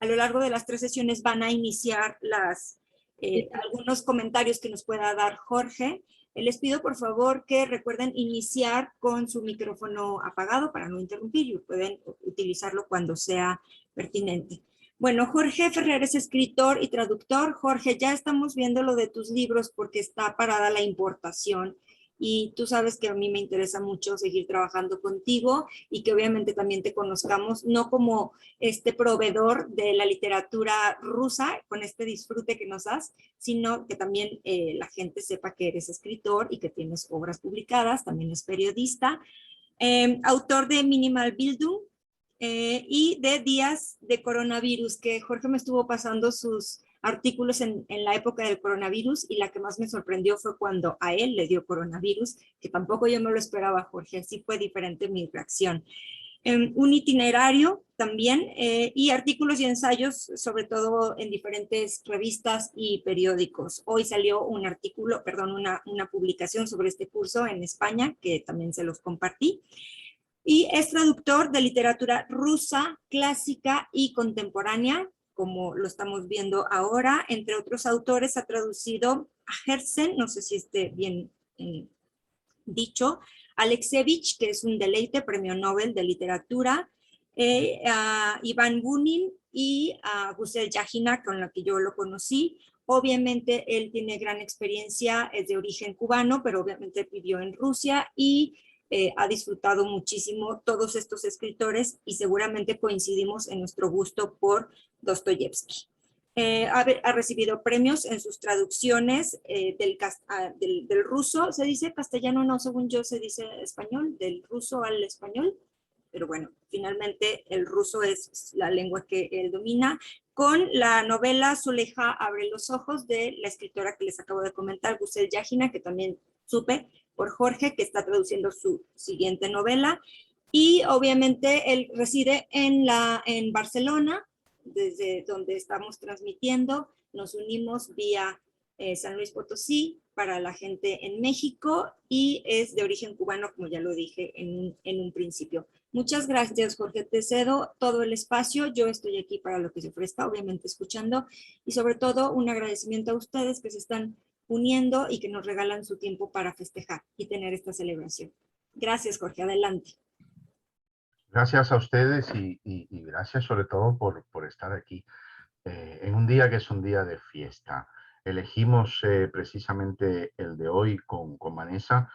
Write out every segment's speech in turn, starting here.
A lo largo de las 3 sesiones van a iniciar algunos comentarios que nos pueda dar Jorge. Les pido por favor que recuerden iniciar con su micrófono apagado para no interrumpir y pueden utilizarlo cuando sea pertinente. Bueno, Jorge Ferrer es escritor y traductor. Jorge, ya estamos viendo lo de tus libros porque está parada la importación y tú sabes que a mí me interesa mucho seguir trabajando contigo y que obviamente también te conozcamos, no como este proveedor de la literatura rusa, con este disfrute que nos das, sino que también la gente sepa que eres escritor y que tienes obras publicadas, también es periodista, autor de Minimal Bildung y de Días de Coronavirus, que Jorge me estuvo pasando sus artículos en la época del coronavirus y la que más me sorprendió fue cuando a él le dio coronavirus, que tampoco yo me lo esperaba, Jorge, así fue diferente mi reacción. Un itinerario también y artículos y ensayos, sobre todo en diferentes revistas y periódicos. Hoy salió un artículo, perdón, una publicación sobre este curso en España, que también se los compartí. Y es traductor de literatura rusa, clásica y contemporánea, como lo estamos viendo ahora. Entre otros autores ha traducido a Herzen, no sé si esté bien dicho, Alexevich, que es un deleite, premio Nobel de literatura, a Iván Bunin y a Gusel Yajina, con la que yo lo conocí. Obviamente él tiene gran experiencia, es de origen cubano, pero obviamente vivió en Rusia y ha disfrutado muchísimo todos estos escritores y seguramente coincidimos en nuestro gusto por Dostoyevsky. Ha recibido premios en sus traducciones del ruso, se dice castellano, no, según yo se dice español, del ruso al español, pero bueno, finalmente el ruso es la lengua que él domina, con la novela Zuleja abre los ojos de la escritora que les acabo de comentar, Gusel Yajina, que también supe por Jorge, que está traduciendo su siguiente novela, y obviamente él reside en Barcelona, desde donde estamos transmitiendo, nos unimos vía San Luis Potosí para la gente en México y es de origen cubano, como ya lo dije en un principio. Muchas gracias, Jorge. Te cedo todo el espacio. Yo estoy aquí para lo que se ofrezca, obviamente escuchando, y sobre todo un agradecimiento a ustedes que se están uniendo y que nos regalan su tiempo para festejar y tener esta celebración. Gracias, Jorge. Adelante. Gracias a ustedes y gracias sobre todo por estar aquí en un día que es un día de fiesta. Elegimos precisamente el de hoy con Vanessa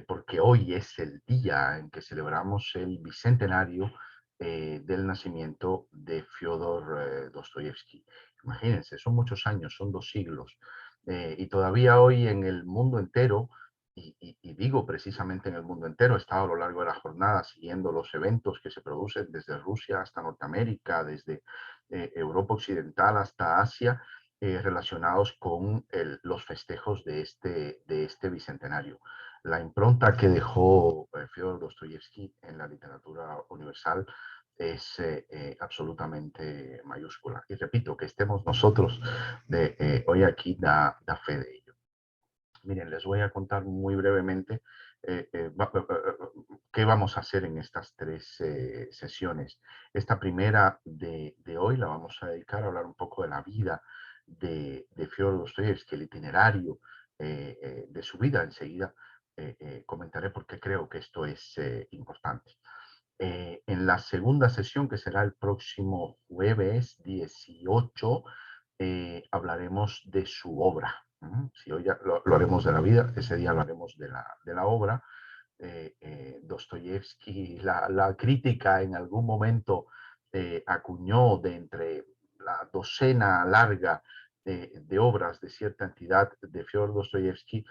porque hoy es el día en que celebramos el bicentenario del nacimiento de Fyodor Dostoyevsky. Imagínense, son muchos años, son 2 siglos. Y todavía hoy en el mundo entero, y digo precisamente en el mundo entero, he estado a lo largo de la jornada siguiendo los eventos que se producen desde Rusia hasta Norteamérica, desde Europa Occidental hasta Asia, relacionados con los festejos de este bicentenario. La impronta que dejó Fyodor Dostoyevsky en la literatura universal es absolutamente mayúscula. Y repito, que estemos nosotros hoy aquí da fe de ello. Miren, les voy a contar muy brevemente qué vamos a hacer en estas 3 sesiones. Esta primera de hoy la vamos a dedicar a hablar un poco de la vida de Fyodor Dostoyevsky, el itinerario de su vida. Enseguida comentaré por qué creo que esto es importante. En la segunda sesión, que será el próximo jueves 18, hablaremos de su obra. Si hoy ya lo haremos de la vida, ese día lo haremos de la obra. Dostoyevsky, la crítica en algún momento acuñó de entre la docena larga de obras de cierta entidad de Fyodor Dostoyevsky,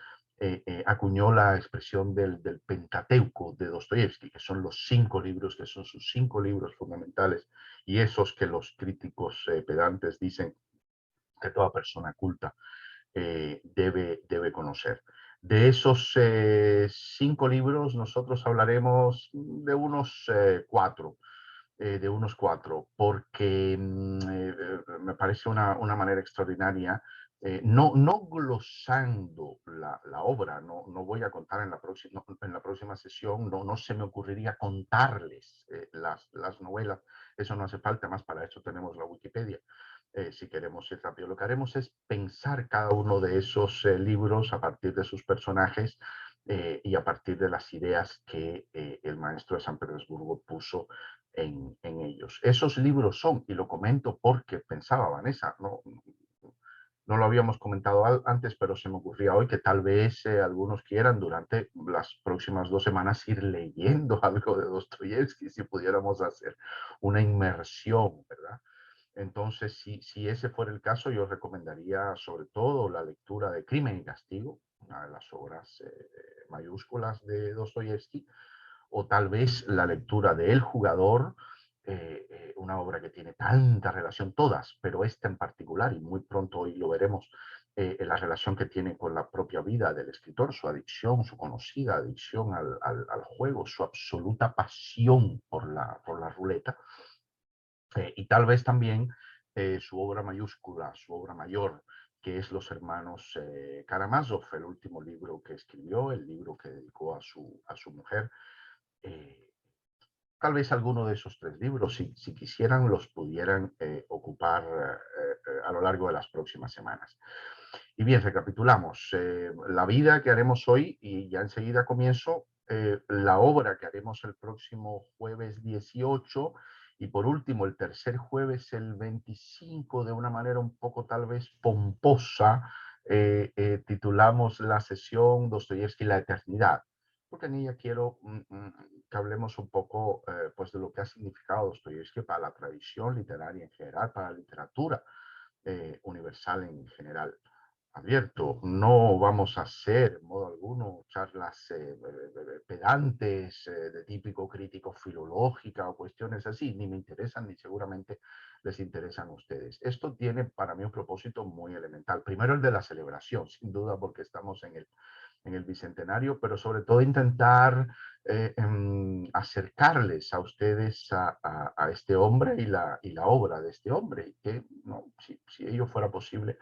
acuñó la expresión del Pentateuco de Dostoyevsky, que son los 5 libros, que son sus 5 libros fundamentales, y esos que los críticos pedantes dicen que toda persona culta debe conocer. De esos 5 libros, nosotros hablaremos de unos 4. De unos 4, porque me parece una manera extraordinaria no glosando la obra, no voy a contar en la próxima sesión, no se me ocurriría contarles las novelas, eso no hace falta, más para eso tenemos la Wikipedia. Si queremos ir rápido, lo que haremos es pensar cada uno de esos libros a partir de sus personajes y a partir de las ideas que el maestro de San Petersburgo puso en ellos. Esos libros son, y lo comento porque pensaba, Vanessa, no lo habíamos comentado antes, pero se me ocurría hoy que tal vez algunos quieran durante las próximas 2 semanas ir leyendo algo de Dostoyevsky, si pudiéramos hacer una inmersión, ¿verdad? Entonces, si ese fuera el caso, yo recomendaría sobre todo la lectura de Crimen y Castigo, una de las obras mayúsculas de Dostoyevsky, o tal vez la lectura de El Jugador, una obra que tiene tanta relación, todas, pero esta en particular, y muy pronto hoy lo veremos, la relación que tiene con la propia vida del escritor, su adicción, su conocida adicción al juego, su absoluta pasión por la ruleta, y tal vez también su obra mayúscula, su obra mayor, que es Los hermanos Karamazov, el último libro que escribió, el libro que dedicó a su mujer. eh, Tal vez alguno de esos 3 libros, si quisieran, los pudieran ocupar a lo largo de las próximas semanas. Y bien, recapitulamos. La vida que haremos hoy, y ya enseguida comienzo, la obra que haremos el próximo jueves 18, y por último el tercer jueves, el 25, de una manera un poco tal vez pomposa, titulamos la sesión Dostoyevsky la eternidad, porque en ella quiero que hablemos un poco pues de lo que ha significado Dostoyevsky para la tradición literaria en general, para la literatura universal en general. Abierto, no vamos a hacer en modo alguno charlas pedantes de típico crítico filológica o cuestiones así, ni me interesan ni seguramente les interesan a ustedes. Esto tiene para mí un propósito muy elemental. Primero el de la celebración, sin duda, porque estamos en el bicentenario, pero sobre todo intentar acercarles a ustedes a este hombre y la obra de este hombre, y que no, si ello fuera posible,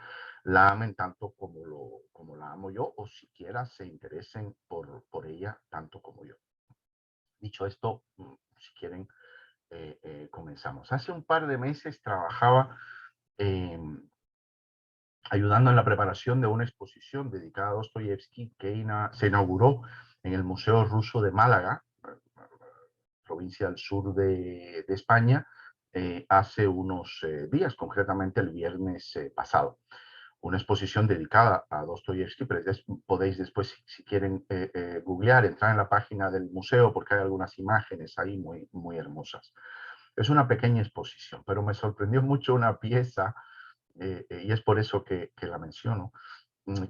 la amen tanto como la amo yo, o siquiera se interesen por ella tanto como yo. Dicho esto, si quieren, comenzamos. Hace un par de meses trabajaba eh, ayudando en la preparación de una exposición dedicada a Dostoyevsky que se inauguró en el Museo Ruso de Málaga, provincia al sur de España, hace unos días, concretamente el viernes pasado. Una exposición dedicada a Dostoyevsky, pero podéis después, si quieren googlear, entrar en la página del museo porque hay algunas imágenes ahí muy, muy hermosas. Es una pequeña exposición, pero me sorprendió mucho una pieza, y es por eso que la menciono,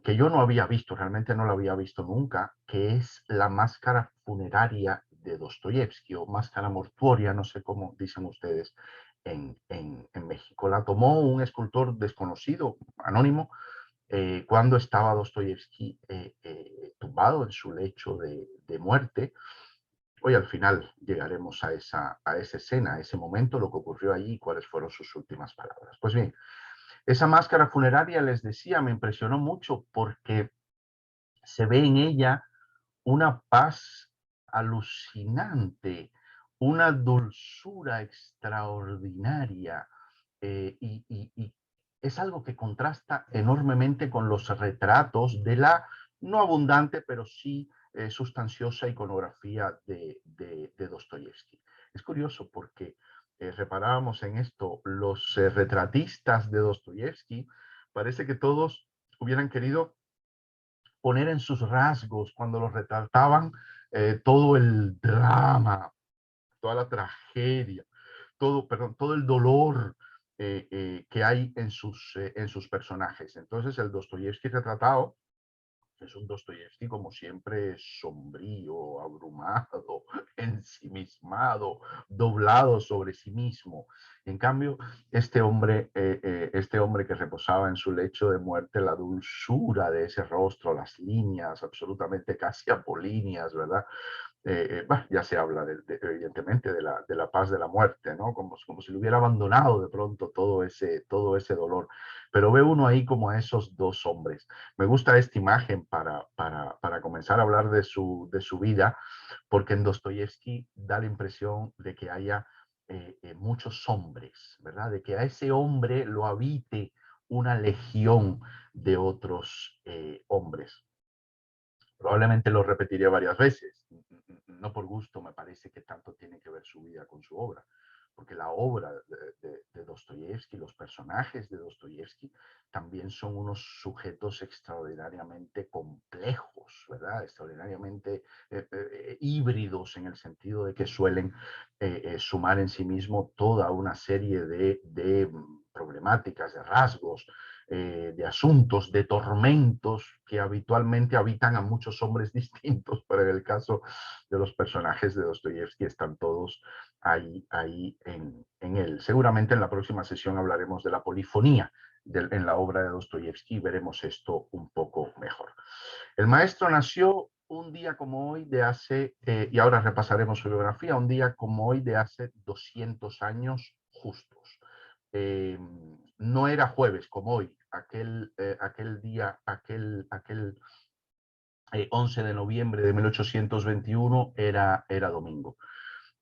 que yo no había visto, realmente no la había visto nunca, que es la máscara funeraria de Dostoyevsky, o máscara mortuoria, no sé cómo dicen ustedes en México. La tomó un escultor desconocido, anónimo, cuando estaba Dostoyevsky tumbado en su lecho de muerte. Hoy al final llegaremos a esa escena, a ese momento, lo que ocurrió allí y cuáles fueron sus últimas palabras. Pues bien, esa máscara funeraria, les decía, me impresionó mucho porque se ve en ella una paz alucinante, una dulzura extraordinaria, y es algo que contrasta enormemente con los retratos de la no abundante, pero sí sustanciosa iconografía de Dostoyevsky. Es curioso porque reparábamos en esto, los retratistas de Dostoyevsky, parece que todos hubieran querido poner en sus rasgos, cuando los retrataban, todo el drama, toda la tragedia, todo el dolor que hay en sus personajes. Entonces, el Dostoyevsky retratado es un Dostoyevsky, como siempre, sombrío, abrumado, ensimismado, doblado sobre sí mismo. En cambio, este hombre que reposaba en su lecho de muerte, la dulzura de ese rostro, las líneas absolutamente casi apolíneas, ¿verdad? Bah, ya se habla evidentemente de la paz de la muerte, ¿no? Como si le hubiera abandonado de pronto todo ese dolor. Pero ve uno ahí como a esos dos hombres. Me gusta esta imagen para comenzar a hablar de su vida, porque en Dostoyevsky da la impresión de que haya muchos hombres, ¿verdad? De que a ese hombre lo habite una legión de otros hombres. Probablemente lo repetiría varias veces. No por gusto me parece que tanto tiene que ver su vida con su obra, porque la obra de Dostoyevsky, los personajes de Dostoyevsky, también son unos sujetos extraordinariamente complejos, ¿verdad? Extraordinariamente híbridos en el sentido de que suelen sumar en sí mismo toda una serie de problemáticas, de rasgos, de asuntos, de tormentos que habitualmente habitan a muchos hombres distintos, pero en el caso de los personajes de Dostoyevsky están todos ahí en él. Seguramente en la próxima sesión hablaremos de la polifonía en la obra de Dostoyevsky y veremos esto un poco mejor. El maestro nació un día como hoy de hace, y ahora repasaremos su biografía, un día como hoy de hace 200 años justos. No era jueves como hoy, aquel día, aquel 11 de noviembre de 1821 era domingo.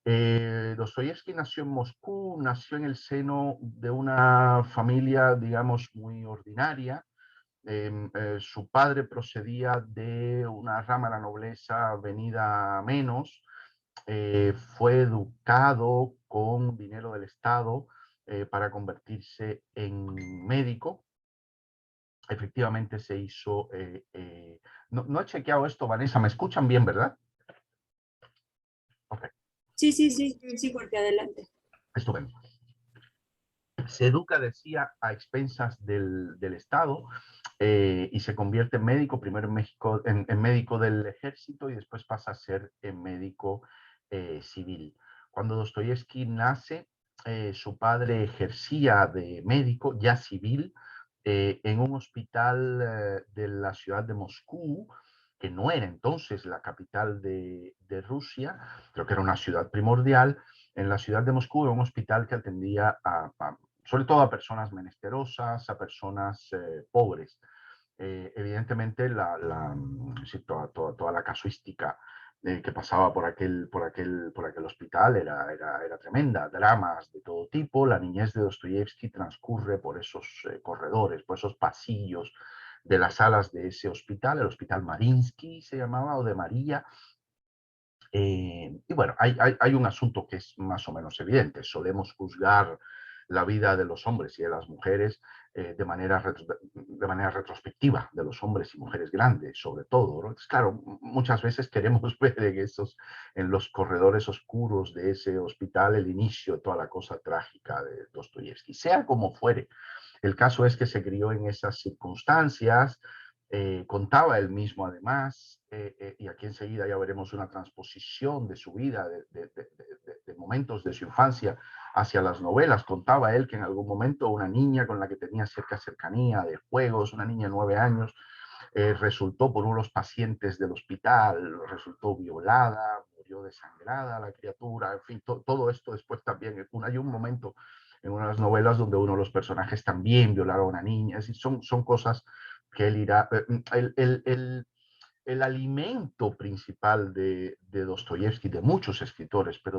Dostoyevsky nació en Moscú, nació en el seno de una familia, digamos, muy ordinaria. Su padre procedía de una rama de la nobleza venida a menos, fue educado con dinero del Estado para convertirse en médico. Efectivamente se hizo... no he chequeado esto, Vanessa, ¿me escuchan bien, verdad? Ok, Sí, sí, sí, sí, porque adelante. estupendo. Se educa, decía, a expensas del Estado y se convierte en médico, primero en, México, en médico del ejército y después pasa a ser en médico civil. Cuando Dostoyevsky nace, su padre ejercía de médico ya civil en un hospital de la ciudad de Moscú, que no era entonces la capital de Rusia, creo que era una ciudad primordial. En la ciudad de Moscú era un hospital que atendía sobre todo a personas menesterosas, a personas pobres. Evidentemente, sí, toda la casuística que pasaba por aquel hospital era tremenda. Dramas de todo tipo. La niñez de Dostoyevsky transcurre por esos corredores, por esos pasillos de las salas de ese hospital, el Hospital Mariinsky se llamaba, o de María. Y bueno, hay un asunto que es más o menos evidente. Solemos juzgar la vida de los hombres y de las mujeres de manera retrospectiva, de los hombres y mujeres grandes, sobre todo, ¿no? Entonces, claro, muchas veces queremos ver en los corredores oscuros de ese hospital el inicio de toda la cosa trágica de Dostoyevsky. Sea como fuere, el caso es que se crió en esas circunstancias. Contaba él mismo además, y aquí enseguida ya veremos una transposición de su vida, de momentos de su infancia hacia las novelas. Contaba él que en algún momento una niña con la que tenía cierta cercanía de juegos, una niña de 9 años, resultó por unos pacientes del hospital, resultó violada, murió desangrada la criatura, en fin, todo esto después también. Hay un momento en una de las novelas donde uno de los personajes también violara a una niña, es decir, son cosas que él irá... El alimento principal de Dostoyevsky, de muchos escritores, pero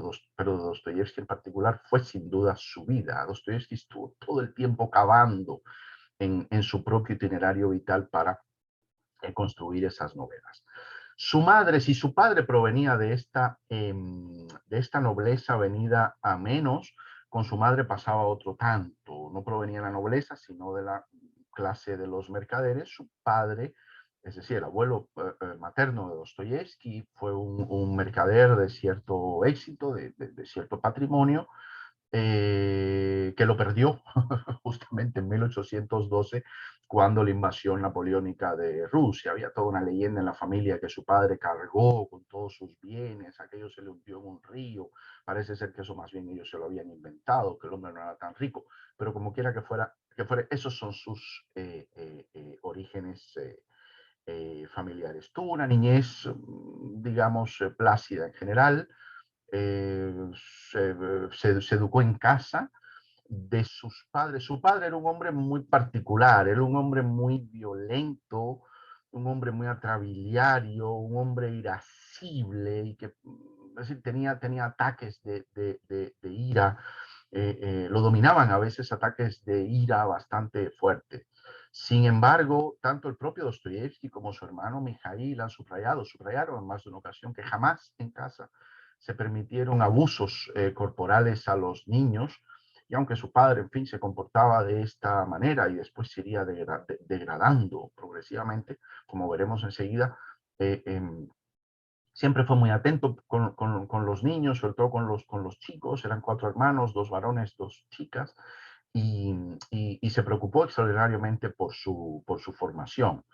de Dostoyevsky en particular, fue sin duda su vida. Dostoyevsky estuvo todo el tiempo cavando en su propio itinerario vital para construir esas novelas. Su madre, si su padre provenía de esta nobleza venida a menos, con su madre pasaba otro tanto. No provenía de la nobleza, sino de la clase de los mercaderes. Su padre, es decir, el abuelo materno de Dostoyevsky, fue un mercader de cierto éxito, de cierto patrimonio, que lo perdió justamente en 1812, cuando la invasión napoleónica de Rusia. Había toda una leyenda en la familia que su padre cargó con todos sus bienes, aquello se le hundió en un río. Parece ser que eso más bien ellos se lo habían inventado, que el hombre no era tan rico, pero como quiera que fuera, esos son sus orígenes familiares. Tuvo una niñez, digamos, plácida en general. Se educó en casa de sus padres. Su padre era un hombre muy particular, era un hombre muy violento, un hombre muy atrabiliario, un hombre irascible y que, es decir, tenía ataques de ira. Lo dominaban a veces ataques de ira bastante fuertes. Sin embargo, tanto el propio Dostoyevsky como su hermano Mijail han subrayaron en más de una ocasión que jamás en casa se permitieron abusos corporales a los niños, y aunque su padre, en fin, se comportaba de esta manera y después se iría degradando progresivamente, como veremos enseguida, eh, eh, siempre fue muy atento con los niños, sobre todo con los chicos. Eran 4 hermanos, 2 varones, 2 chicas, y se preocupó extraordinariamente por su formación,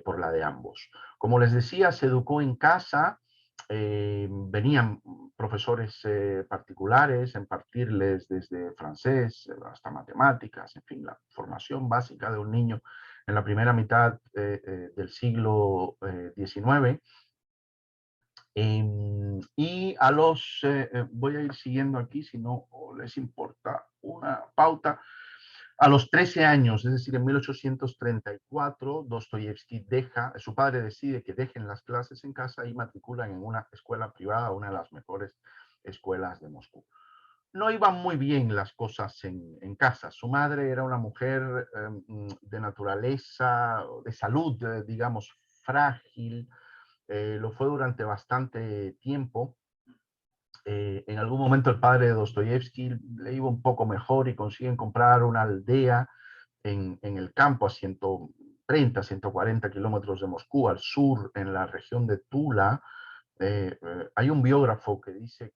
por la de ambos. Como les decía, se educó en casa. Venían profesores particulares a impartirles desde francés hasta matemáticas, en fin, la formación básica de un niño en la primera mitad del siglo XIX. Y a los, voy a ir siguiendo aquí, si no les importa una pauta. A los 13 años, es decir, en 1834, Dostoyevsky su padre decide que dejen las clases en casa y matriculan en una escuela privada, una de las mejores escuelas de Moscú. No iban muy bien las cosas en casa. Su madre era una mujer de naturaleza, de salud, digamos, frágil. Lo fue durante bastante tiempo. En algún momento el padre de Dostoyevsky le iba un poco mejor y consiguen comprar una aldea en el campo a 130, 140 kilómetros de Moscú, al sur, en la región de Tula. Hay un biógrafo que dice,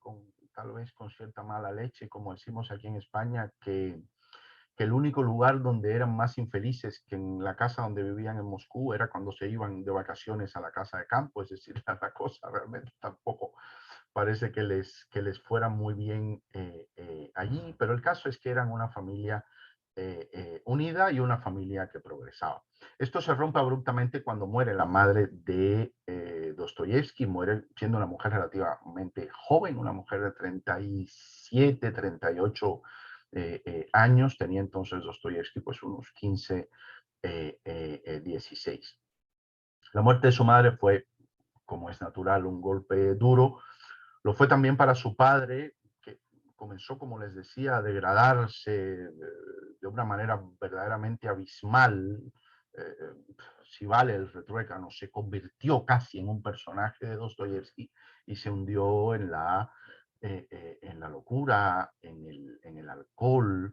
tal vez con cierta mala leche, como decimos aquí en España, que el único lugar donde eran más infelices que en la casa donde vivían en Moscú era cuando se iban de vacaciones a la casa de campo. Es decir, la cosa realmente tampoco parece que les fuera muy bien allí, pero el caso es que eran una familia unida y una familia que progresaba. Esto se rompe abruptamente cuando muere la madre de Dostoyevsky. Muere siendo una mujer relativamente joven, una mujer de 37, 38 años. Tenía entonces Dostoyevsky pues unos 15, 16. La muerte de su madre fue, como es natural, un golpe duro. Lo fue también para su padre, que comenzó, como les decía, a degradarse de una manera verdaderamente abismal. Eh, si vale el retruécano, se convirtió casi en un personaje de Dostoyevsky y se hundió en la locura, en el alcohol,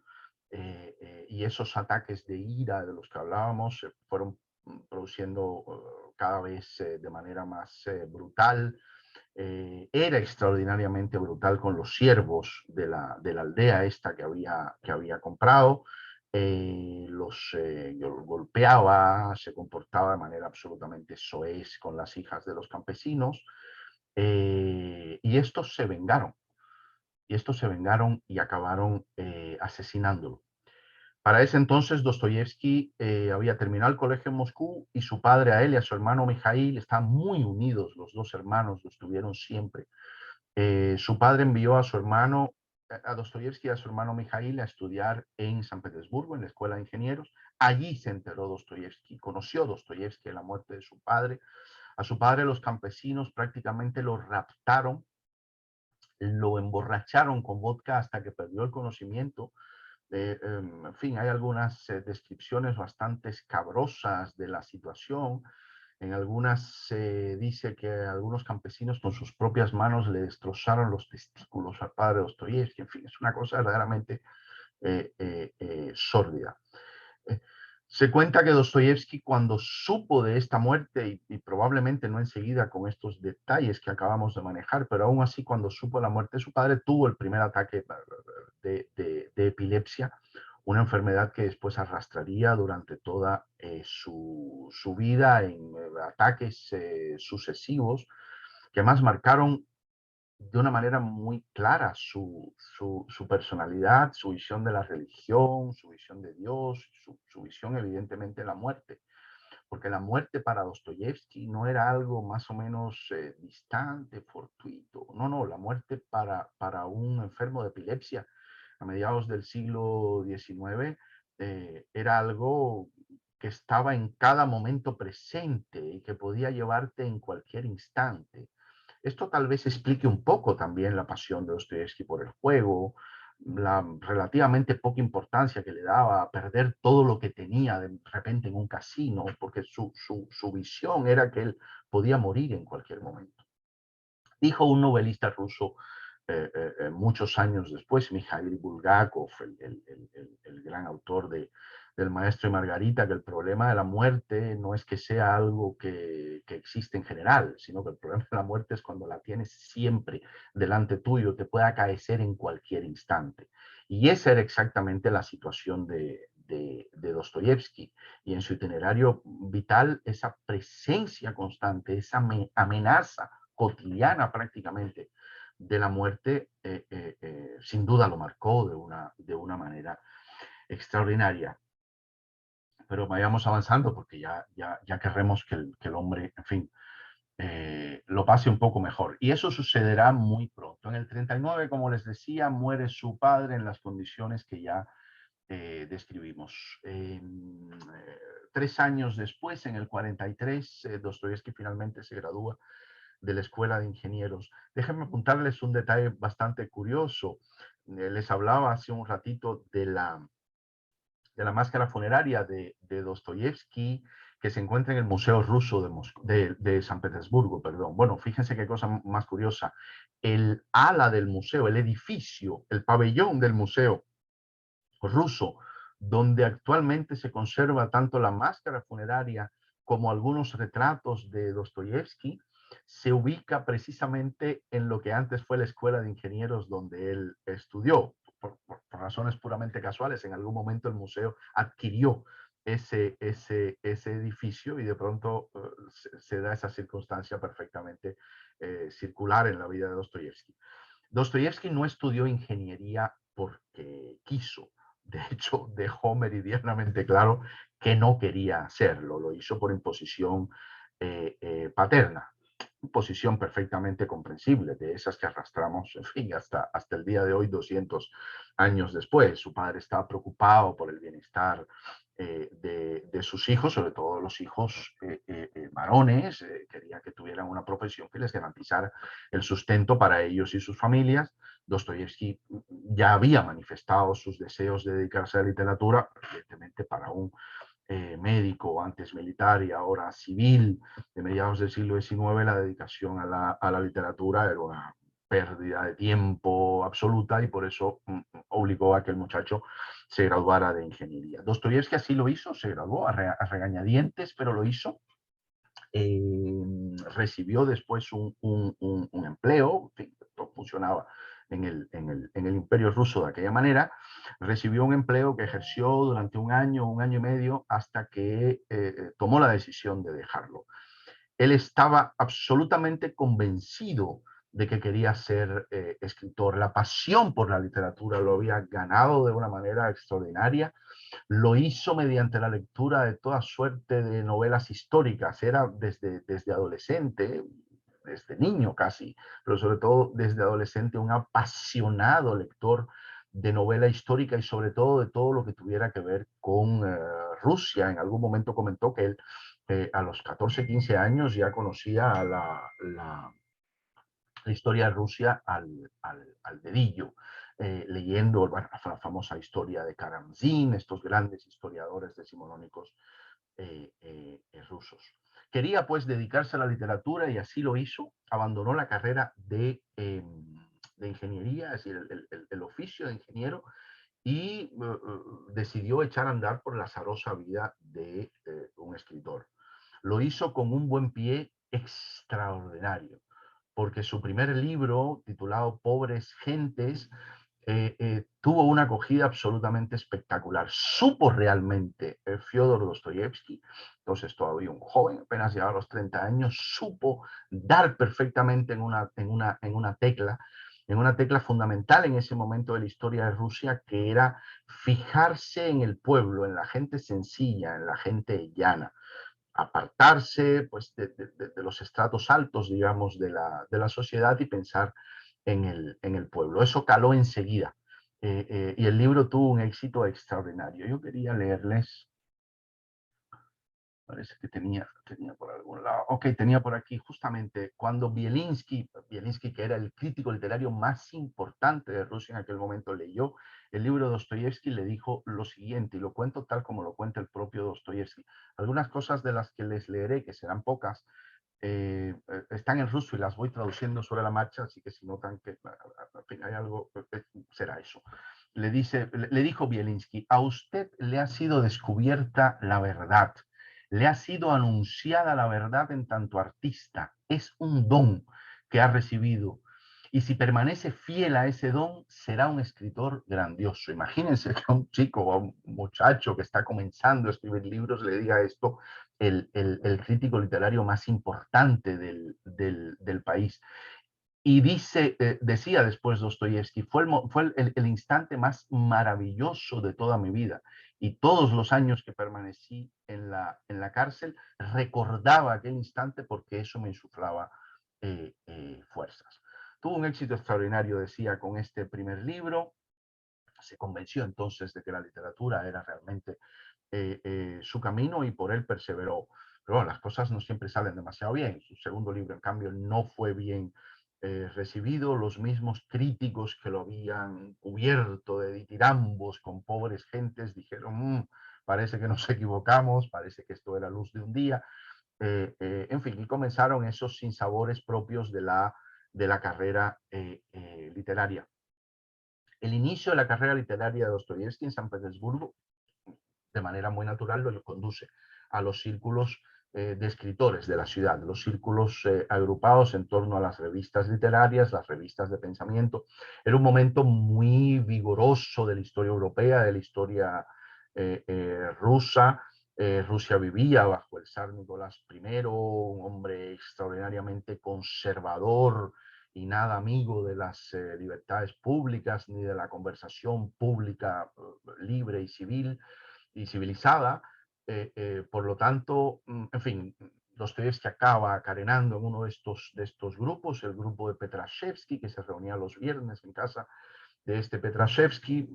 y esos ataques de ira de los que hablábamos se fueron produciendo cada vez de manera más brutal. Era extraordinariamente brutal con los siervos de la aldea esta que había comprado. Golpeaba, se comportaba de manera absolutamente soez con las hijas de los campesinos. Y estos se vengaron. Y estos se vengaron y acabaron asesinándolo. Para ese entonces, Dostoyevsky había terminado el colegio en Moscú y su padre a él y a su hermano Mijail están muy unidos. Los dos hermanos lo estuvieron siempre. Su padre envió a su hermano, a Dostoyevsky y a su hermano Mijail a estudiar en San Petersburgo, en la Escuela de Ingenieros. Allí se enteró Dostoyevsky, conoció Dostoyevsky la muerte de su padre. A su padre los campesinos prácticamente lo raptaron, lo emborracharon con vodka hasta que perdió el conocimiento. En fin, hay algunas descripciones bastante escabrosas de la situación. En algunas se dice que algunos campesinos con sus propias manos le destrozaron los testículos al padre Dostoyevsky. En fin, es una cosa verdaderamente sórdida. Eh, Se cuenta que Dostoyevsky, cuando supo de esta muerte, y probablemente no enseguida con estos detalles que acabamos de manejar, pero aún así cuando supo la muerte de su padre, tuvo el primer ataque de epilepsia, una enfermedad que después arrastraría durante toda su vida en ataques sucesivos que más marcaron de una manera muy clara su personalidad, su visión de la religión, su visión de Dios, su visión evidentemente de la muerte. porque la muerte para Dostoyevsky no era algo más o menos distante, fortuito. No, no, la muerte para un enfermo de epilepsia a mediados del siglo XIX era algo que estaba en cada momento presente y que podía llevarte en cualquier instante. Esto tal vez explique un poco también la pasión de Dostoyevsky por el juego, la relativamente poca importancia que le daba a perder todo lo que tenía de repente en un casino, porque su visión era que él podía morir en cualquier momento. Dijo un novelista ruso muchos años después, Mikhail Bulgakov, el gran autor del Maestro y Margarita, que el problema de la muerte no es que sea algo que existe en general, sino que el problema de la muerte es cuando la tienes siempre delante tuyo, te puede acaecer en cualquier instante. Y esa era exactamente la situación de Dostoyevsky. Y en su itinerario vital, esa presencia constante, esa amenaza cotidiana prácticamente de la muerte, sin duda lo marcó de una manera extraordinaria. Pero vayamos avanzando porque ya querremos que el hombre, en fin, lo pase un poco mejor. Y eso sucederá muy pronto. En el 39, como les decía, muere su padre en las condiciones que ya describimos. 3 años después, en el 43, Dostoyevsky finalmente se gradúa de la Escuela de Ingenieros. Déjenme apuntarles un detalle bastante curioso. Les hablaba hace un ratito de la máscara funeraria de Dostoyevsky, que se encuentra en el Museo Ruso de San Petersburgo. Perdón. Bueno, fíjense qué cosa más curiosa. El ala del museo, el edificio, el pabellón del museo ruso, donde actualmente se conserva tanto la máscara funeraria como algunos retratos de Dostoyevsky, se ubica precisamente en lo que antes fue la Escuela de Ingenieros donde él estudió. Por razones puramente casuales, en algún momento el museo adquirió ese edificio y de pronto se da esa circunstancia perfectamente circular en la vida de Dostoyevsky. Dostoyevsky no estudió ingeniería porque quiso. De hecho, dejó meridianamente claro que no quería hacerlo. Lo hizo por imposición paterna. Posición perfectamente comprensible, de esas que arrastramos, en fin, hasta el día de hoy, 200 años después. Su padre estaba preocupado por el bienestar de sus hijos, sobre todo los hijos varones, quería que tuvieran una profesión que les garantizara el sustento para ellos y sus familias. Dostoyevsky ya había manifestado sus deseos de dedicarse a la literatura, evidentemente para un médico, antes militar y ahora civil, de mediados del siglo XIX, la dedicación a la literatura era una pérdida de tiempo absoluta y por eso obligó a que el muchacho se graduara de ingeniería. Dostoyevsky así lo hizo, se graduó a regañadientes, pero lo hizo. Recibió después un empleo, todo funcionaba en el imperio ruso de aquella manera, recibió un empleo que ejerció durante un año y medio, hasta que tomó la decisión de dejarlo. Él estaba absolutamente convencido de que quería ser escritor. La pasión por la literatura lo había ganado de una manera extraordinaria. Lo hizo mediante la lectura de toda suerte de novelas históricas. Era desde adolescente, desde niño casi, pero sobre todo desde adolescente, un apasionado lector de novela histórica y sobre todo de todo lo que tuviera que ver con Rusia. En algún momento comentó que él a los 14, 15 años ya conocía la historia de Rusia al dedillo, leyendo bueno, la famosa historia de Karamzin, estos grandes historiadores decimonónicos rusos. Quería pues dedicarse a la literatura y así lo hizo. Abandonó la carrera de ingeniería, es decir, el oficio de ingeniero, y decidió echar a andar por la azarosa vida de un escritor. Lo hizo con un buen pie extraordinario, porque su primer libro, titulado Pobres Gentes, tuvo una acogida absolutamente espectacular. Supo realmente Fyodor Dostoyevsky, entonces todavía un joven, apenas llegaba a los 30 años, supo dar perfectamente en una tecla fundamental en ese momento de la historia de Rusia, que era fijarse en el pueblo, en la gente sencilla, en la gente llana. apartarse pues, de los estratos altos, digamos, de la sociedad y pensar en el pueblo. Eso caló enseguida y el libro tuvo un éxito extraordinario. Yo quería leerles, parece que tenía por algún lado, ok, tenía por aquí justamente cuando Bielinski, que era el crítico literario más importante de Rusia en aquel momento, leyó el libro de Dostoyevsky, le dijo lo siguiente, y lo cuento tal como lo cuenta el propio Dostoyevsky. Algunas cosas de las que les leeré, que serán pocas, están en ruso y las voy traduciendo sobre la marcha, así que si notan que en fin, hay algo, será eso. Le dijo Bielinski, a usted le ha sido descubierta la verdad, le ha sido anunciada la verdad en tanto artista, es un don que ha recibido. Y si permanece fiel a ese don, será un escritor grandioso. Imagínense que a un chico o a un muchacho que está comenzando a escribir libros le diga esto el crítico literario más importante del país. Y decía después Dostoyevsky, fue el instante más maravilloso de toda mi vida. Y todos los años que permanecí en la cárcel, recordaba aquel instante porque eso me insuflaba fuerzas. Tuvo un éxito extraordinario, decía, con este primer libro. Se convenció entonces de que la literatura era realmente su camino y por él perseveró. Pero bueno, las cosas no siempre salen demasiado bien. Su segundo libro, en cambio, no fue bien recibido. Los mismos críticos que lo habían cubierto de ditirambos con pobres gentes dijeron, parece que nos equivocamos, parece que esto era luz de un día. En fin, y comenzaron esos sinsabores propios de la carrera literaria. El inicio de la carrera literaria de Dostoyevsky en San Petersburgo, de manera muy natural, lo conduce a los círculos de escritores de la ciudad, los círculos agrupados en torno a las revistas literarias, las revistas de pensamiento. Era un momento muy vigoroso de la historia europea, de la historia rusa. Rusia vivía bajo el zar Nicolás I, un hombre extraordinariamente conservador y nada amigo de las libertades públicas ni de la conversación pública libre y civil y civilizada. Por lo tanto, en fin, Dostoyevsky acaba carenando en uno de estos grupos, el grupo de Petrashevsky, que se reunía los viernes en casa de este Petrashevsky.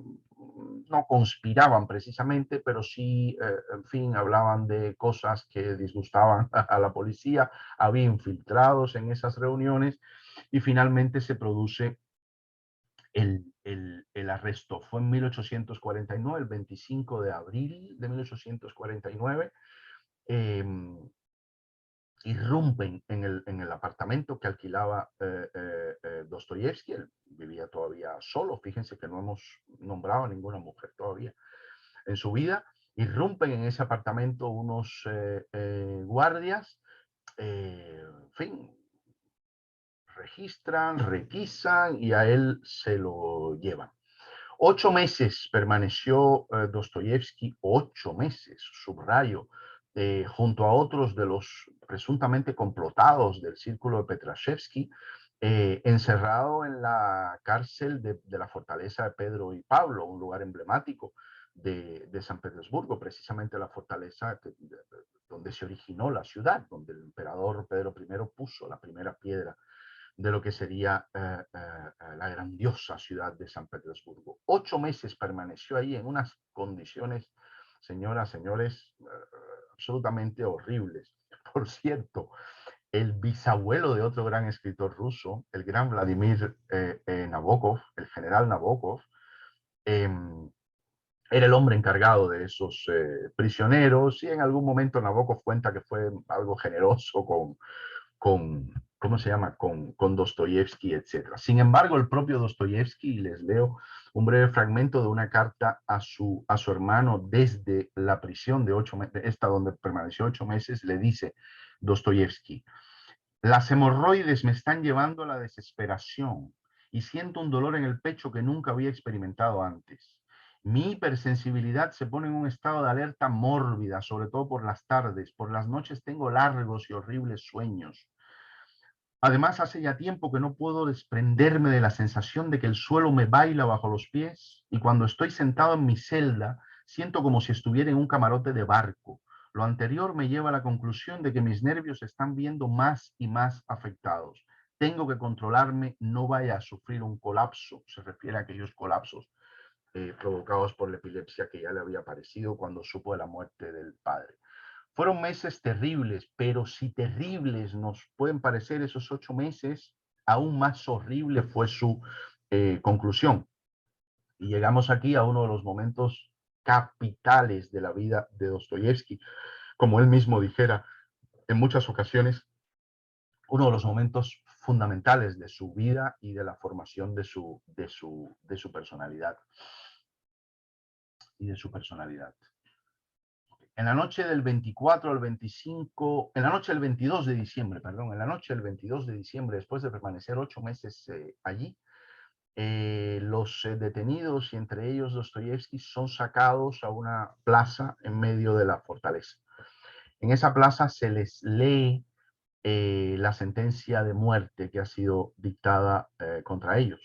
No conspiraban precisamente, pero sí, en fin, hablaban de cosas que disgustaban a la policía, había infiltrados en esas reuniones y finalmente se produce el arresto. Fue en 1849, el 25 de abril de 1849. Irrumpen en el apartamento que alquilaba Dostoyevsky. Él vivía todavía solo. Fíjense que no hemos nombrado a ninguna mujer todavía en su vida. Irrumpen en ese apartamento unos guardias. En fin, registran, requisan y a él se lo llevan. 8 meses permaneció Dostoyevsky, 8 meses, subrayo, junto a otros de los presuntamente complotados del círculo de Petrashevsky, encerrado en la cárcel de la fortaleza de Pedro y Pablo, un lugar emblemático de San Petersburgo, precisamente la fortaleza donde se originó la ciudad, donde el emperador Pedro I puso la primera piedra de lo que sería la grandiosa ciudad de San Petersburgo. 8 meses permaneció ahí en unas condiciones, señoras, señores, absolutamente horribles. Por cierto, el bisabuelo de otro gran escritor ruso, el gran Vladimir Nabokov, el general Nabokov, era el hombre encargado de esos prisioneros y en algún momento Nabokov cuenta que fue algo generoso ¿cómo se llama? Con Dostoyevsky, etc. Sin embargo, el propio Dostoyevsky, les leo un breve fragmento de una carta a su hermano desde la prisión de 8 meses, esta donde permaneció 8 meses, le dice Dostoyevsky: las hemorroides me están llevando a la desesperación y siento un dolor en el pecho que nunca había experimentado antes. Mi hipersensibilidad se pone en un estado de alerta mórbida, sobre todo por las tardes. Por las noches tengo largos y horribles sueños. Además, hace ya tiempo que no puedo desprenderme de la sensación de que el suelo me baila bajo los pies y cuando estoy sentado en mi celda siento como si estuviera en un camarote de barco. Lo anterior me lleva a la conclusión de que mis nervios se están viendo más y más afectados. Tengo que controlarme, no vaya a sufrir un colapso. Se refiere a aquellos colapsos provocados por la epilepsia que ya le había aparecido cuando supo de la muerte del padre. Fueron meses terribles, pero si terribles nos pueden parecer esos 8 meses, aún más horrible fue su conclusión. Y llegamos aquí a uno de los momentos capitales de la vida de Dostoyevsky. Como él mismo dijera en muchas ocasiones, uno de los momentos fundamentales de su vida y de la formación de su personalidad. Y de su personalidad. En la noche del 24 al 25, en la noche del 22 de diciembre, perdón, en la noche del 22 de diciembre, después de permanecer 8 meses allí, los detenidos y entre ellos Dostoyevsky son sacados a una plaza en medio de la fortaleza. En esa plaza se les lee la sentencia de muerte que ha sido dictada contra ellos.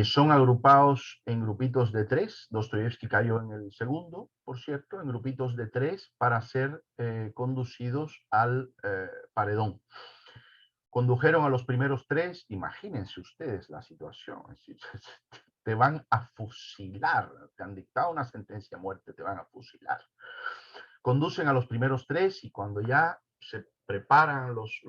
Son agrupados en grupitos de 3. Dostoyevsky cayó en el segundo, por cierto, en grupitos de 3 para ser conducidos al paredón. Condujeron a los primeros 3, imagínense ustedes la situación, te van a fusilar, te han dictado una sentencia a muerte, te van a fusilar. Conducen a los primeros 3 y cuando ya se preparan los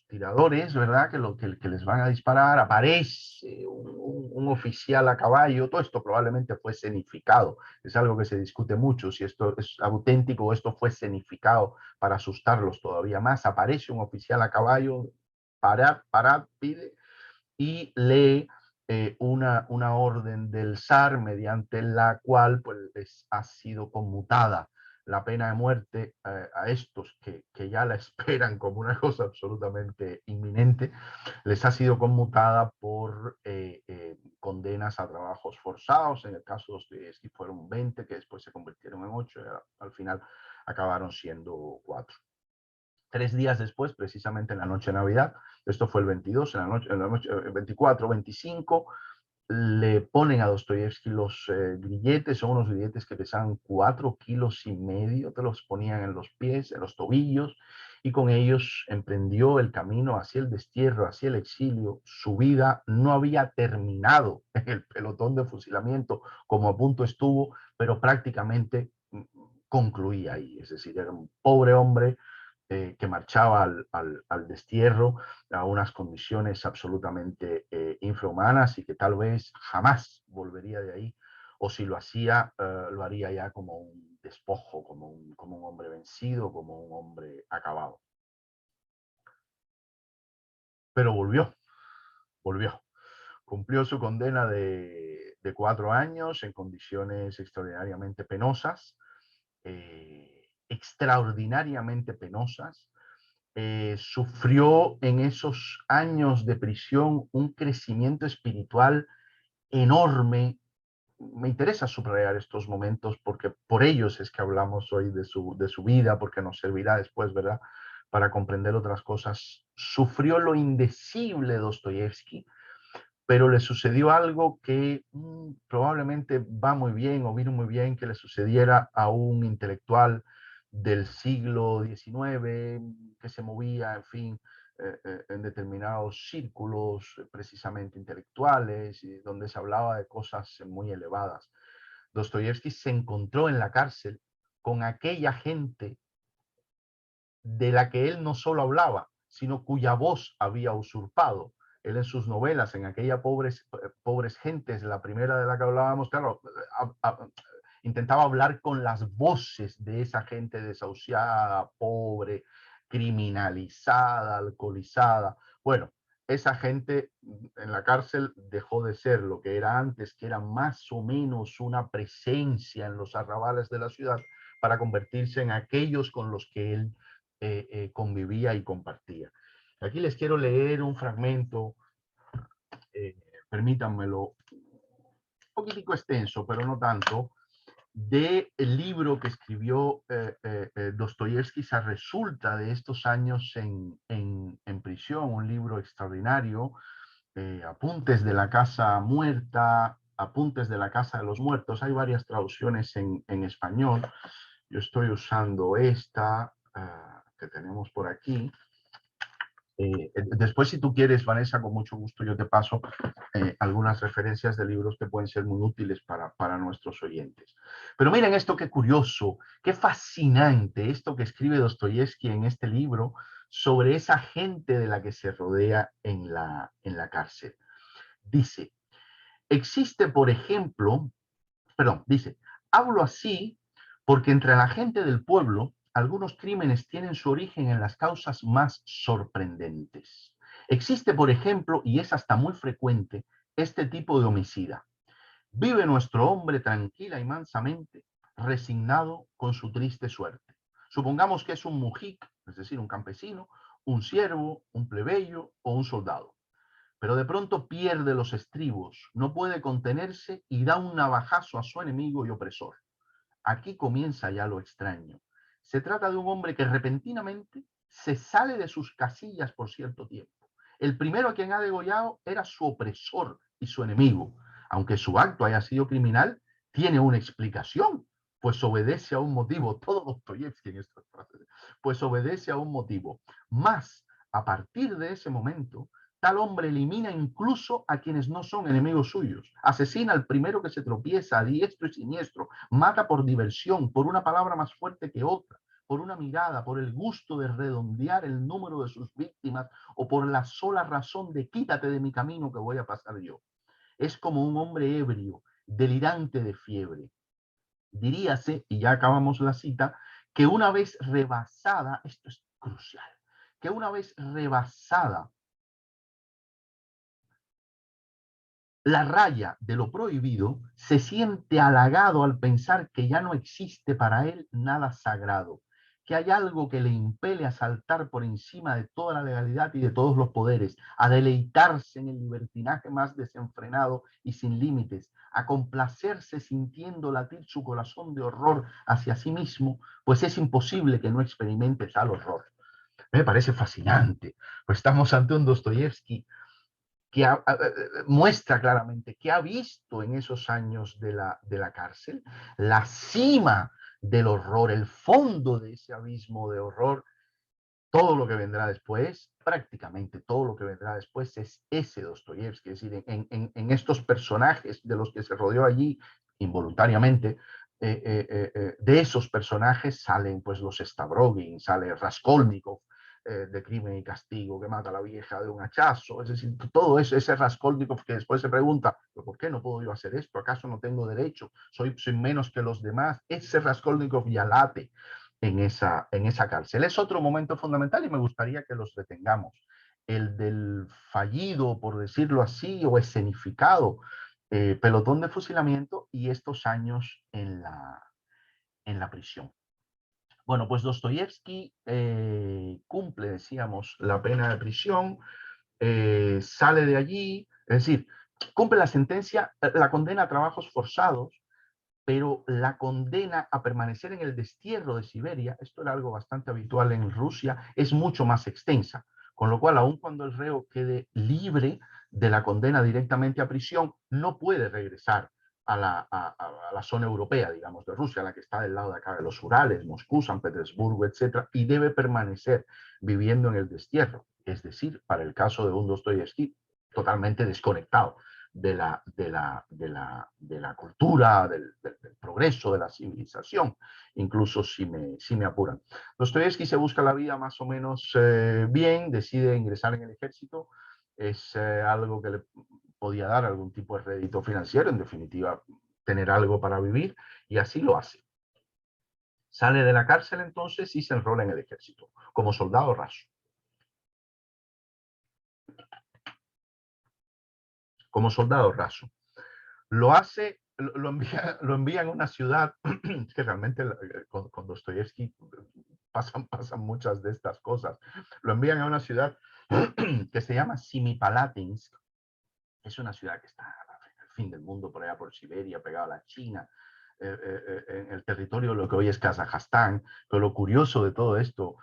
tiradores, ¿verdad? Que les van a disparar, aparece un oficial a caballo. Todo esto probablemente fue escenificado. Es algo que se discute mucho, si esto es auténtico o esto fue escenificado para asustarlos todavía más. Aparece un oficial a caballo, parad, pide, y lee una orden del zar mediante la cual pues, ha sido conmutada la pena de muerte a estos que ya la esperan como una cosa absolutamente inminente, les ha sido conmutada por condenas a trabajos forzados. En el caso de Dostoyevsky fueron 20, que después se convirtieron en 8, y al final acabaron siendo 4. 3 días después, precisamente en la noche de Navidad, esto fue el 22, en la noche 24, 25, le ponen a Dostoyevsky los grilletes. Son unos grilletes que pesaban 4,5 kilos, te los ponían en los pies, en los tobillos, y con ellos emprendió el camino hacia el destierro, hacia el exilio. Su vida no había terminado en el pelotón de fusilamiento como a punto estuvo, pero prácticamente concluía ahí. Es decir, era un pobre hombre que marchaba al destierro a unas condiciones absolutamente infrahumanas y que tal vez jamás volvería de ahí, o si lo hacía, lo haría ya como un despojo, como un hombre vencido, como un hombre acabado. Pero volvió. Cumplió su condena de 4 años en condiciones extraordinariamente penosas, extraordinariamente penosas. Sufrió en esos años de prisión un crecimiento espiritual enorme. Me interesa subrayar estos momentos porque por ellos es que hablamos hoy de su vida, porque nos servirá después, ¿verdad?, para comprender otras cosas. Sufrió lo indecible Dostoyevsky, pero le sucedió algo que probablemente va muy bien o vino muy bien que le sucediera a un intelectual del siglo XIX que se movía, en fin, en determinados círculos precisamente intelectuales, y donde se hablaba de cosas muy elevadas. Dostoyevsky se encontró en la cárcel con aquella gente de la que él no solo hablaba, sino cuya voz había usurpado. Él en sus novelas, en aquella pobres gentes, la primera de la que hablábamos, claro, intentaba hablar con las voces de esa gente desahuciada, pobre, criminalizada, alcoholizada. Bueno, esa gente en la cárcel dejó de ser lo que era antes, que era más o menos una presencia en los arrabales de la ciudad, para convertirse en aquellos con los que él convivía y compartía. Aquí les quiero leer un fragmento, permítanmelo, un poquitico extenso, pero no tanto, del libro que escribió Dostoyevsky a resulta de estos años en prisión, un libro extraordinario, Apuntes de la Casa Muerta, Apuntes de la Casa de los Muertos. Hay varias traducciones en español. Yo estoy usando esta que tenemos por aquí. Después, si tú quieres, Vanessa, con mucho gusto yo te paso algunas referencias de libros que pueden ser muy útiles para nuestros oyentes. Pero miren esto, qué curioso, qué fascinante esto que escribe Dostoyevsky en este libro sobre esa gente de la que se rodea en la cárcel. Dice, existe, por ejemplo, dice, hablo así porque entre la gente del pueblo algunos crímenes tienen su origen en las causas más sorprendentes. Existe, por ejemplo, y es hasta muy frecuente, este tipo de homicida. Vive nuestro hombre tranquila y mansamente, resignado con su triste suerte. Supongamos que es un mujic, es decir, un campesino, un siervo, un plebeyo o un soldado. Pero de pronto pierde los estribos, no puede contenerse y da un navajazo a su enemigo y opresor. Aquí comienza ya lo extraño. Se trata de un hombre que repentinamente se sale de sus casillas por cierto tiempo. El primero a quien ha degollado era su opresor y su enemigo. Aunque su acto haya sido criminal, tiene una explicación, pues obedece a un motivo. Todo Dostoyevsky en estas frases. Pues obedece a un motivo. Más, a partir de ese momento, tal hombre elimina incluso a quienes no son enemigos suyos. Asesina al primero que se tropieza a diestro y siniestro. Mata por diversión, por una palabra más fuerte que otra, por una mirada, por el gusto de redondear el número de sus víctimas o por la sola razón de quítate de mi camino que voy a pasar yo. Es como un hombre ebrio, delirante de fiebre. Diríase, y ya acabamos la cita, que una vez rebasada, esto es crucial, que una vez rebasada la raya de lo prohibido, se siente halagado al pensar que ya no existe para él nada sagrado, que hay algo que le impele a saltar por encima de toda la legalidad y de todos los poderes, a deleitarse en el libertinaje más desenfrenado y sin límites, a complacerse sintiendo latir su corazón de horror hacia sí mismo, pues es imposible que no experimente tal horror. Me parece fascinante, pues estamos ante un Dostoyevsky que muestra claramente que ha visto en esos años de la cárcel la cima del horror, el fondo de ese abismo de horror. Todo lo que vendrá después, prácticamente todo lo que vendrá después es ese Dostoyevsky, es decir, en estos personajes de los que se rodeó allí involuntariamente, de esos personajes salen pues los Stavrogin, sale Raskolnikov, de Crimen y Castigo, que mata a la vieja de un hachazo, es decir, todo eso, ese Raskolnikov que después se pregunta, ¿por qué no puedo yo hacer esto? ¿Acaso no tengo derecho? ¿Soy menos que los demás? Ese Raskolnikov ya late en esa cárcel. Es otro momento fundamental y me gustaría que los retengamos. El del fallido, por decirlo así, o escenificado pelotón de fusilamiento y estos años en la prisión. Bueno, pues Dostoyevsky cumple, decíamos, la pena de prisión, sale de allí, es decir, cumple la sentencia, la condena a trabajos forzados, pero la condena a permanecer en el destierro de Siberia, esto era algo bastante habitual en Rusia, es mucho más extensa. Con lo cual, aun cuando el reo quede libre de la condena directamente a prisión, no puede regresar a la zona europea, digamos, de Rusia, la que está del lado de acá de los Urales, Moscú, San Petersburgo, etcétera, y debe permanecer viviendo en el destierro. Es decir, para el caso de un Dostoyevsky, totalmente desconectado de la cultura, del progreso, de la civilización, incluso si me apuran. Dostoyevsky se busca la vida más o menos bien, decide ingresar en el ejército, es algo que le podía dar algún tipo de rédito financiero, en definitiva, tener algo para vivir, y así lo hace. Sale de la cárcel entonces y se enrola en el ejército, como soldado raso. Como soldado raso. Lo hace, lo envía en una ciudad que realmente con Dostoyevsky pasan muchas de estas cosas. Lo envían a una ciudad que se llama Semipalatinsk. Es una ciudad que está en el fin del mundo, por allá por Siberia, pegada a la China, en el territorio de lo que hoy es Kazajstán. Pero lo curioso de todo esto,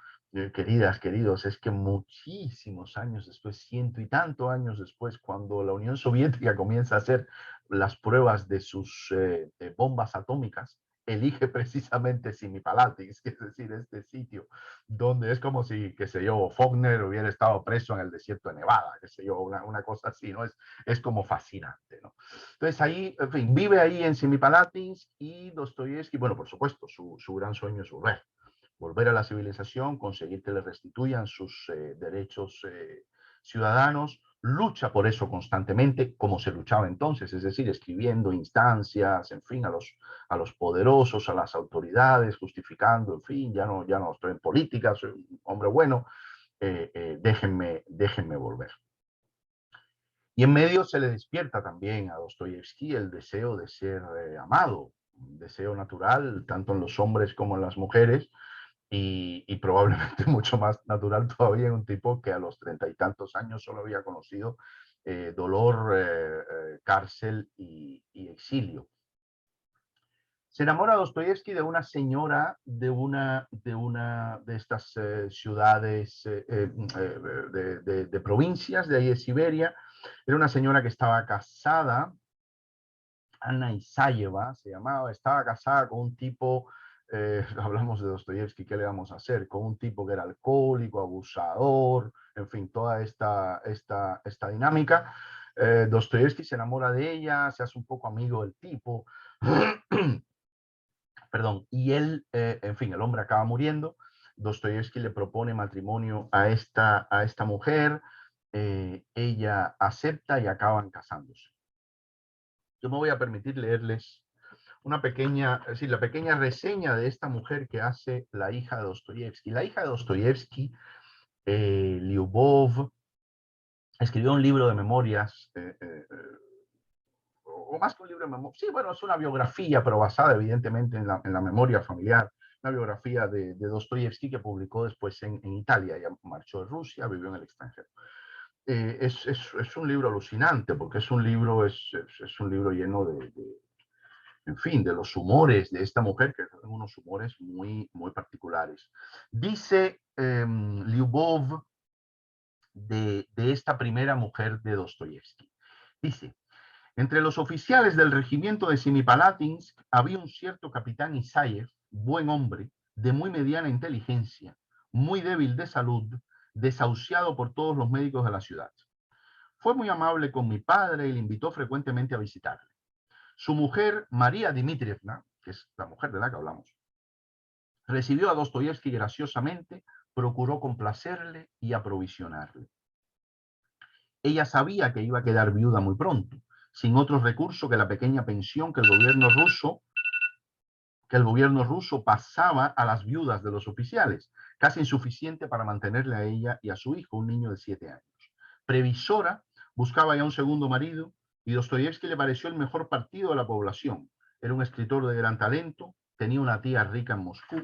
queridas, queridos, es que muchísimos años después, ciento y tantos años después, cuando la Unión Soviética comienza a hacer las pruebas de sus bombas atómicas, elige precisamente Semipalatinsk, es decir, este sitio donde es como si, qué sé yo, Faulkner hubiera estado preso en el desierto de Nevada, qué sé yo, una cosa así, ¿no? Es como fascinante, ¿no? Entonces ahí, en fin, vive ahí en Semipalatinsk y Dostoyevsky, bueno, por supuesto, su gran sueño es volver a la civilización, conseguir que le restituyan sus derechos ciudadanos, lucha por eso constantemente, como se luchaba entonces, es decir, escribiendo instancias, en fin, a los poderosos, a las autoridades, justificando, en fin, ya no estoy en política, soy un hombre bueno, déjenme volver. Y en medio se le despierta también a Dostoyevsky el deseo de ser amado, un deseo natural, tanto en los hombres como en las mujeres, y probablemente mucho más natural todavía en un tipo que a los 30 y tantos años solo había conocido dolor, cárcel y exilio. Se enamora Dostoyevsky de una señora de estas ciudades de provincias de ahí de Siberia. Era una señora que estaba casada, Anna Isayeva se llamaba, estaba casada con un tipo, hablamos de Dostoyevsky, ¿qué le vamos a hacer? Con un tipo que era alcohólico, abusador, en fin, toda esta dinámica. Dostoyevsky se enamora de ella, se hace un poco amigo del tipo, perdón, y él, en fin, el hombre acaba muriendo. Dostoyevsky le propone matrimonio a esta mujer, ella acepta y acaban casándose. Yo me voy a permitir leerles una pequeña, es decir, la pequeña reseña de esta mujer que hace la hija de Dostoyevsky. La hija de Dostoyevsky, Lyubov, escribió un libro de memorias, o más que un libro de memorias, sí, bueno, es una biografía, pero basada evidentemente en la memoria familiar, una biografía de Dostoyevsky que publicó después en Italia. Ella marchó de Rusia, vivió en el extranjero. Es un libro alucinante, porque es un libro lleno en fin, de los humores de esta mujer, que son unos humores muy, muy particulares. Dice Lyubov de esta primera mujer de Dostoyevsky. Dice, entre los oficiales del regimiento de Semipalatinsk había un cierto capitán Isayev, buen hombre, de muy mediana inteligencia, muy débil de salud, desahuciado por todos los médicos de la ciudad. Fue muy amable con mi padre y le invitó frecuentemente a visitarle. Su mujer, María Dmitrievna, que es la mujer de la que hablamos, recibió a Dostoyevsky graciosamente, procuró complacerle y aprovisionarle. Ella sabía que iba a quedar viuda muy pronto, sin otro recurso que la pequeña pensión que el gobierno ruso pasaba a las viudas de los oficiales, casi insuficiente para mantenerle a ella y a su hijo, un niño de 7 años. Previsora, buscaba ya un segundo marido y Dostoyevsky le pareció el mejor partido de la población. Era un escritor de gran talento, tenía una tía rica en Moscú,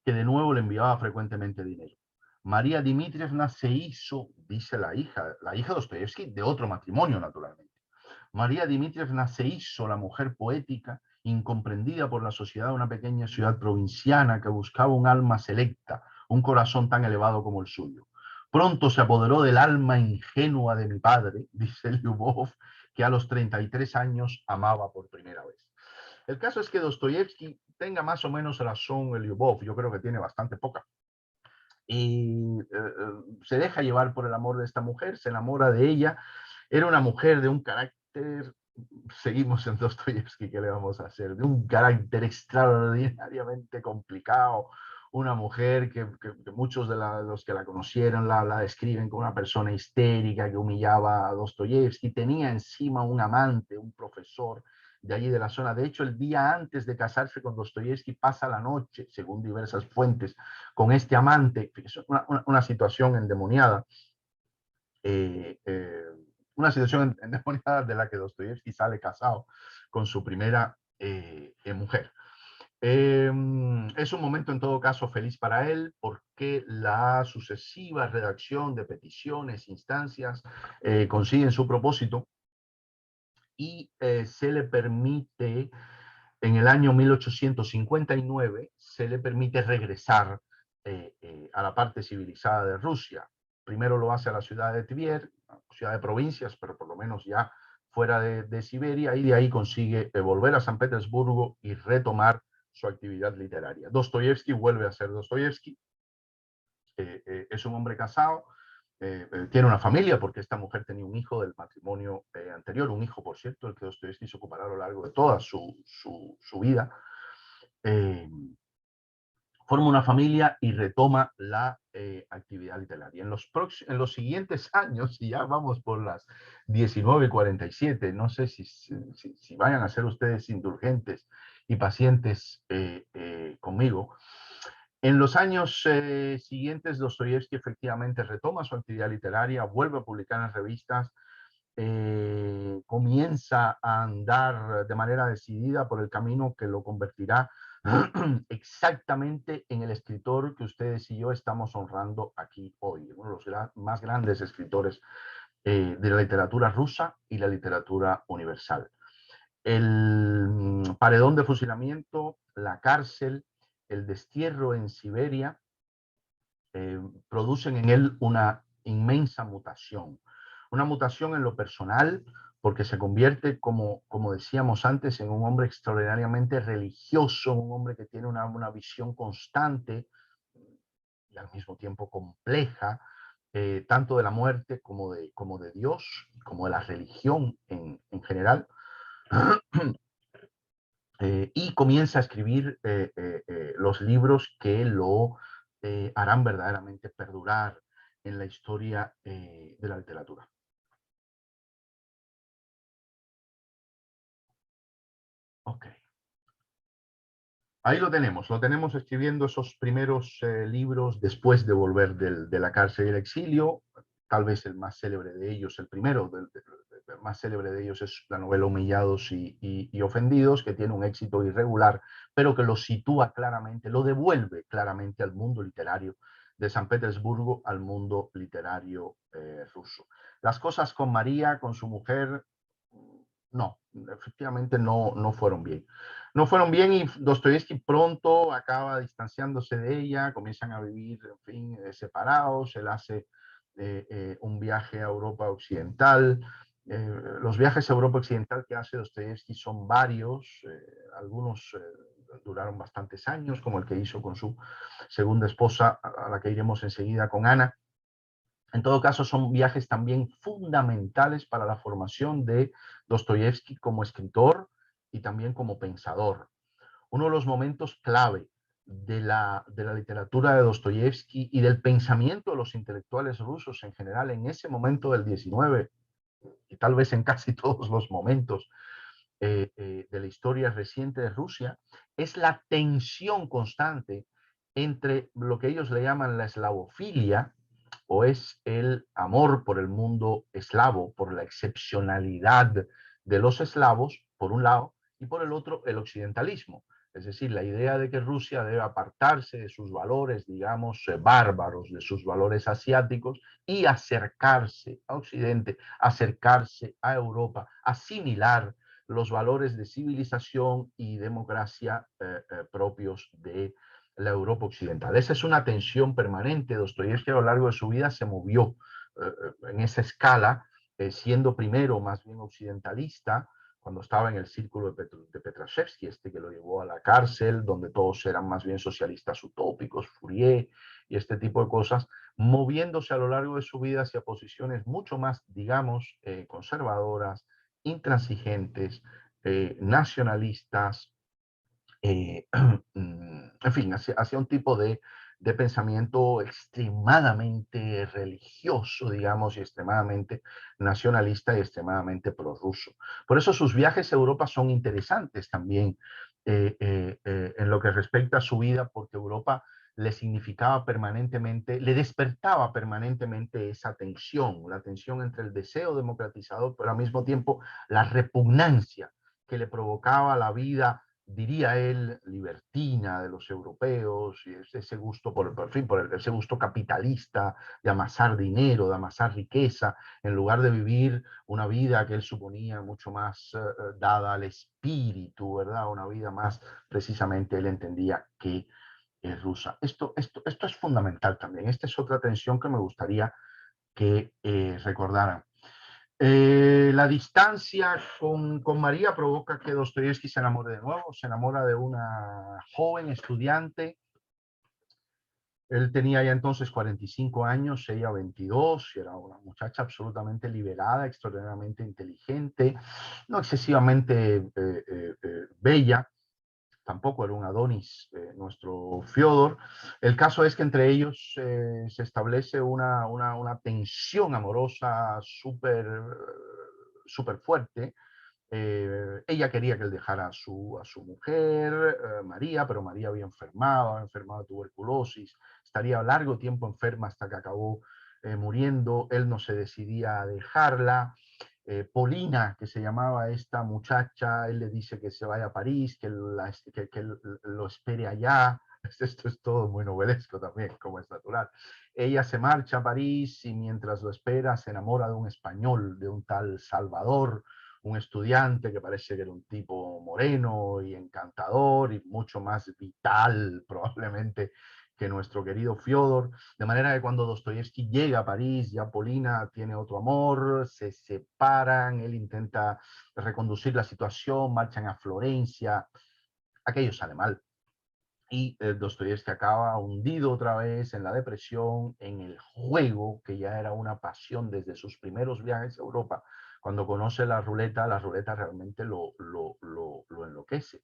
que de nuevo le enviaba frecuentemente dinero. María Dmitrievna se hizo, dice la hija de Dostoyevsky, de otro matrimonio, naturalmente. María Dmitrievna se hizo la mujer poética, incomprendida por la sociedad de una pequeña ciudad provinciana que buscaba un alma selecta, un corazón tan elevado como el suyo. Pronto se apoderó del alma ingenua de mi padre, dice Lyubov, que a los 33 años amaba por primera vez. El caso es que Dostoyevsky tenga más o menos razón el Lyubov, yo creo que tiene bastante poca. Y se deja llevar por el amor de esta mujer, se enamora de ella. Era una mujer de un carácter, seguimos en Dostoyevsky, ¿qué le vamos a hacer? De un carácter extraordinariamente complicado, una mujer que muchos de los que la conocieron la describen como una persona histérica que humillaba a Dostoyevsky, tenía encima un amante, un profesor de allí de la zona. De hecho, el día antes de casarse con Dostoyevsky pasa la noche, según diversas fuentes, con este amante. Es una situación endemoniada. Una situación endemoniada de la que Dostoyevsky sale casado con su primera mujer. Es un momento en todo caso feliz para él porque la sucesiva redacción de peticiones, instancias, consiguen su propósito y se le permite, en el año 1859, se le permite regresar a la parte civilizada de Rusia. Primero lo hace a la ciudad de Tver, ciudad de provincias, pero por lo menos ya fuera de Siberia, y de ahí consigue volver a San Petersburgo y retomar su actividad literaria. Dostoyevsky vuelve a ser Dostoyevsky. Es un hombre casado, tiene una familia, porque esta mujer tenía un hijo del matrimonio anterior, un hijo, por cierto, el que Dostoyevsky se ocupará a lo largo de toda su vida. Forma una familia y retoma la actividad literaria. En los siguientes años, y ya vamos por las 19:47, no sé si vayan a ser ustedes indulgentes y pacientes conmigo. En los años siguientes, Dostoyevsky efectivamente retoma su actividad literaria, vuelve a publicar en revistas, comienza a andar de manera decidida por el camino que lo convertirá exactamente en el escritor que ustedes y yo estamos honrando aquí hoy, uno de los más grandes escritores de la literatura rusa y la literatura universal. El paredón de fusilamiento, la cárcel, el destierro en Siberia, producen en él una inmensa mutación. Una mutación en lo personal, porque se convierte, como decíamos antes, en un hombre extraordinariamente religioso, un hombre que tiene una visión constante y al mismo tiempo compleja, tanto de la muerte como de Dios, como de la religión en general. Y comienza a escribir los libros que lo harán verdaderamente perdurar en la historia de la literatura. Ok. Ahí lo tenemos escribiendo esos primeros libros después de volver de la cárcel y el exilio. Tal vez el más célebre de ellos, el primero, el más célebre de ellos es la novela Humillados y Ofendidos, que tiene un éxito irregular, pero que lo sitúa claramente, lo devuelve claramente al mundo literario de San Petersburgo, al mundo literario ruso. Las cosas con María, con su mujer, no, efectivamente no fueron bien. No fueron bien, y Dostoyevsky pronto acaba distanciándose de ella, comienzan a vivir, en fin, separados. Él hace un viaje a Europa Occidental. Los viajes a Europa Occidental que hace Dostoyevsky son varios, algunos duraron bastantes años, como el que hizo con su segunda esposa, a la que iremos enseguida, con Ana. En todo caso, son viajes también fundamentales para la formación de Dostoyevsky como escritor y también como pensador. Uno de los momentos clave de la literatura de Dostoyevsky y del pensamiento de los intelectuales rusos en general en ese momento del 19, y tal vez en casi todos los momentos de la historia reciente de Rusia, es la tensión constante entre lo que ellos le llaman la eslavofilia, o es el amor por el mundo eslavo, por la excepcionalidad de los eslavos, por un lado, y por el otro, el occidentalismo. Es decir, la idea de que Rusia debe apartarse de sus valores, digamos, bárbaros, de sus valores asiáticos, y acercarse a Occidente, acercarse a Europa, asimilar los valores de civilización y democracia propios de la Europa occidental. Esa es una tensión permanente. Dostoyevsky a lo largo de su vida se movió en esa escala, siendo primero más bien occidentalista, cuando estaba en el círculo de Petrashevsky, que lo llevó a la cárcel, donde todos eran más bien socialistas utópicos, Fourier y este tipo de cosas, moviéndose a lo largo de su vida hacia posiciones mucho más, digamos, conservadoras, intransigentes, nacionalistas, en fin, hacia un tipo de pensamiento extremadamente religioso, digamos, y extremadamente nacionalista y extremadamente prorruso. Por eso sus viajes a Europa son interesantes también en lo que respecta a su vida, porque Europa le significaba permanentemente, le despertaba permanentemente esa tensión, la tensión entre el deseo democratizador, pero al mismo tiempo la repugnancia que le provocaba la vida, diría él, libertina de los europeos, y ese gusto ese gusto capitalista de amasar dinero, de amasar riqueza, en lugar de vivir una vida que él suponía mucho más dada al espíritu, ¿verdad? Una vida más, precisamente, él entendía que es rusa. Esto es fundamental también. Esta es otra tensión que me gustaría que recordaran. La distancia con María provoca que Dostoyevsky se enamore de nuevo, se enamora de una joven estudiante. Él tenía ya entonces 45 años, ella 22, y era una muchacha absolutamente liberada, extraordinariamente inteligente, no excesivamente bella, tampoco era un Adonis, nuestro Fyodor. El caso es que entre ellos se establece una tensión amorosa súper fuerte. Ella quería que él dejara a su mujer, María, pero María había enfermado de tuberculosis, estaría largo tiempo enferma hasta que acabó muriendo. Él no se decidía a dejarla. Polina, que se llamaba esta muchacha, él le dice que se vaya a París, que lo espere allá. Esto es todo muy novelesco también, como es natural. Ella se marcha a París y mientras lo espera se enamora de un español, de un tal Salvador, un estudiante que parece que era un tipo moreno y encantador y mucho más vital probablemente que nuestro querido Fyodor, de manera que cuando Dostoyevsky llega a París, ya Polina tiene otro amor, se separan, él intenta reconducir la situación, marchan a Florencia, aquello sale mal. Y Dostoyevsky acaba hundido otra vez en la depresión, en el juego, que ya era una pasión desde sus primeros viajes a Europa. Cuando conoce la ruleta realmente lo enloquece.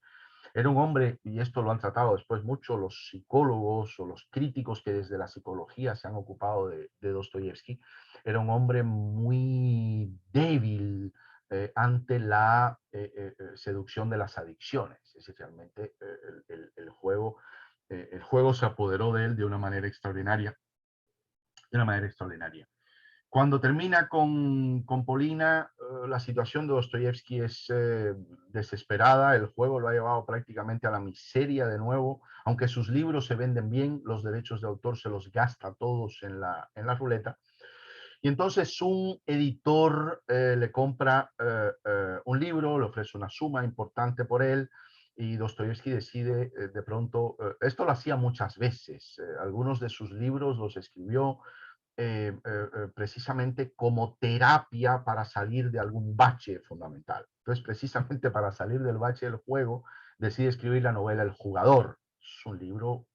Era un hombre, y esto lo han tratado después mucho los psicólogos o los críticos que desde la psicología se han ocupado de Dostoyevsky, era un hombre muy débil ante la seducción de las adicciones. Es decir, realmente el juego se apoderó de él de una manera extraordinaria. De una manera extraordinaria. Cuando termina con Polina, la situación de Dostoyevsky es desesperada, el juego lo ha llevado prácticamente a la miseria de nuevo, aunque sus libros se venden bien, los derechos de autor se los gasta todos en la ruleta. Y entonces un editor le compra un libro, le ofrece una suma importante por él, y Dostoyevsky decide de pronto, esto lo hacía muchas veces, algunos de sus libros los escribió precisamente como terapia para salir de algún bache fundamental. Entonces, precisamente para salir del bache del juego, decide escribir la novela El Jugador. Es un libro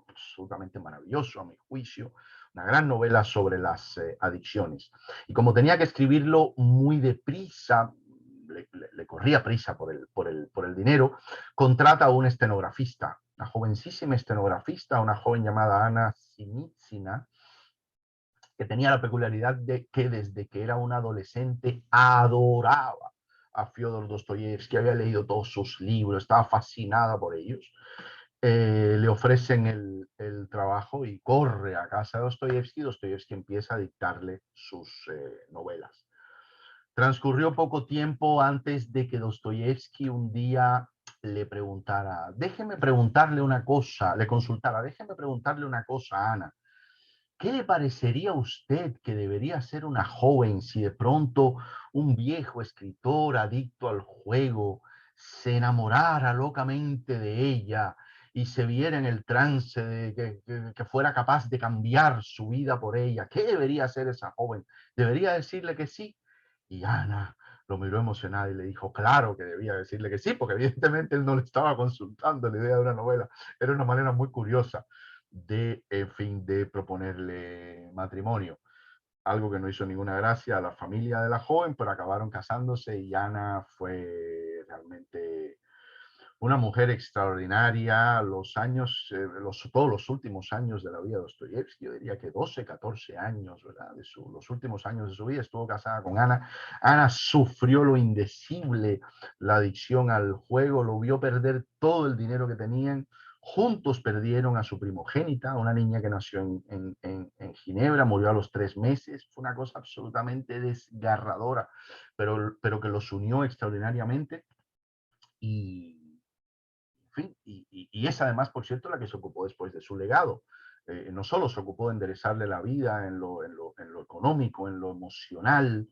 absolutamente maravilloso, a mi juicio, una gran novela sobre las adicciones. Y como tenía que escribirlo muy deprisa, le corría prisa por el dinero, contrata a un estenografista, una jovencísima estenografista, una joven llamada Ana Sinitsina, que tenía la peculiaridad de que desde que era un adolescente adoraba a Fyodor Dostoyevsky, había leído todos sus libros, estaba fascinada por ellos. Le ofrecen el trabajo y corre a casa de Dostoyevsky. Dostoyevsky empieza a dictarle sus novelas. Transcurrió poco tiempo antes de que Dostoyevsky un día le preguntara, déjeme preguntarle una cosa, le consultara, déjeme preguntarle una cosa a Ana. ¿Qué le parecería a usted que debería ser una joven si de pronto un viejo escritor adicto al juego se enamorara locamente de ella y se viera en el trance de que fuera capaz de cambiar su vida por ella? ¿Qué debería hacer esa joven? ¿Debería decirle que sí? Y Ana lo miró emocionada y le dijo, claro que debía decirle que sí, porque evidentemente él no le estaba consultando la idea de una novela. Era una manera muy curiosa de, en fin, de proponerle matrimonio. Algo que no hizo ninguna gracia a la familia de la joven, pero acabaron casándose y Ana fue realmente una mujer extraordinaria. Los años, todos los últimos años de la vida de Dostoyevsky, yo diría que 12, 14 años, ¿verdad? Los últimos años de su vida estuvo casada con Ana. Ana sufrió lo indecible, la adicción al juego, lo vio perder todo el dinero que tenían. Juntos perdieron a su primogénita, una niña que nació en Ginebra, murió a los 3 meses. Fue una cosa absolutamente desgarradora, pero que los unió extraordinariamente. Y, en fin, y es además, por cierto, la que se ocupó después de su legado. No solo se ocupó de enderezarle la vida en lo económico, en lo emocional,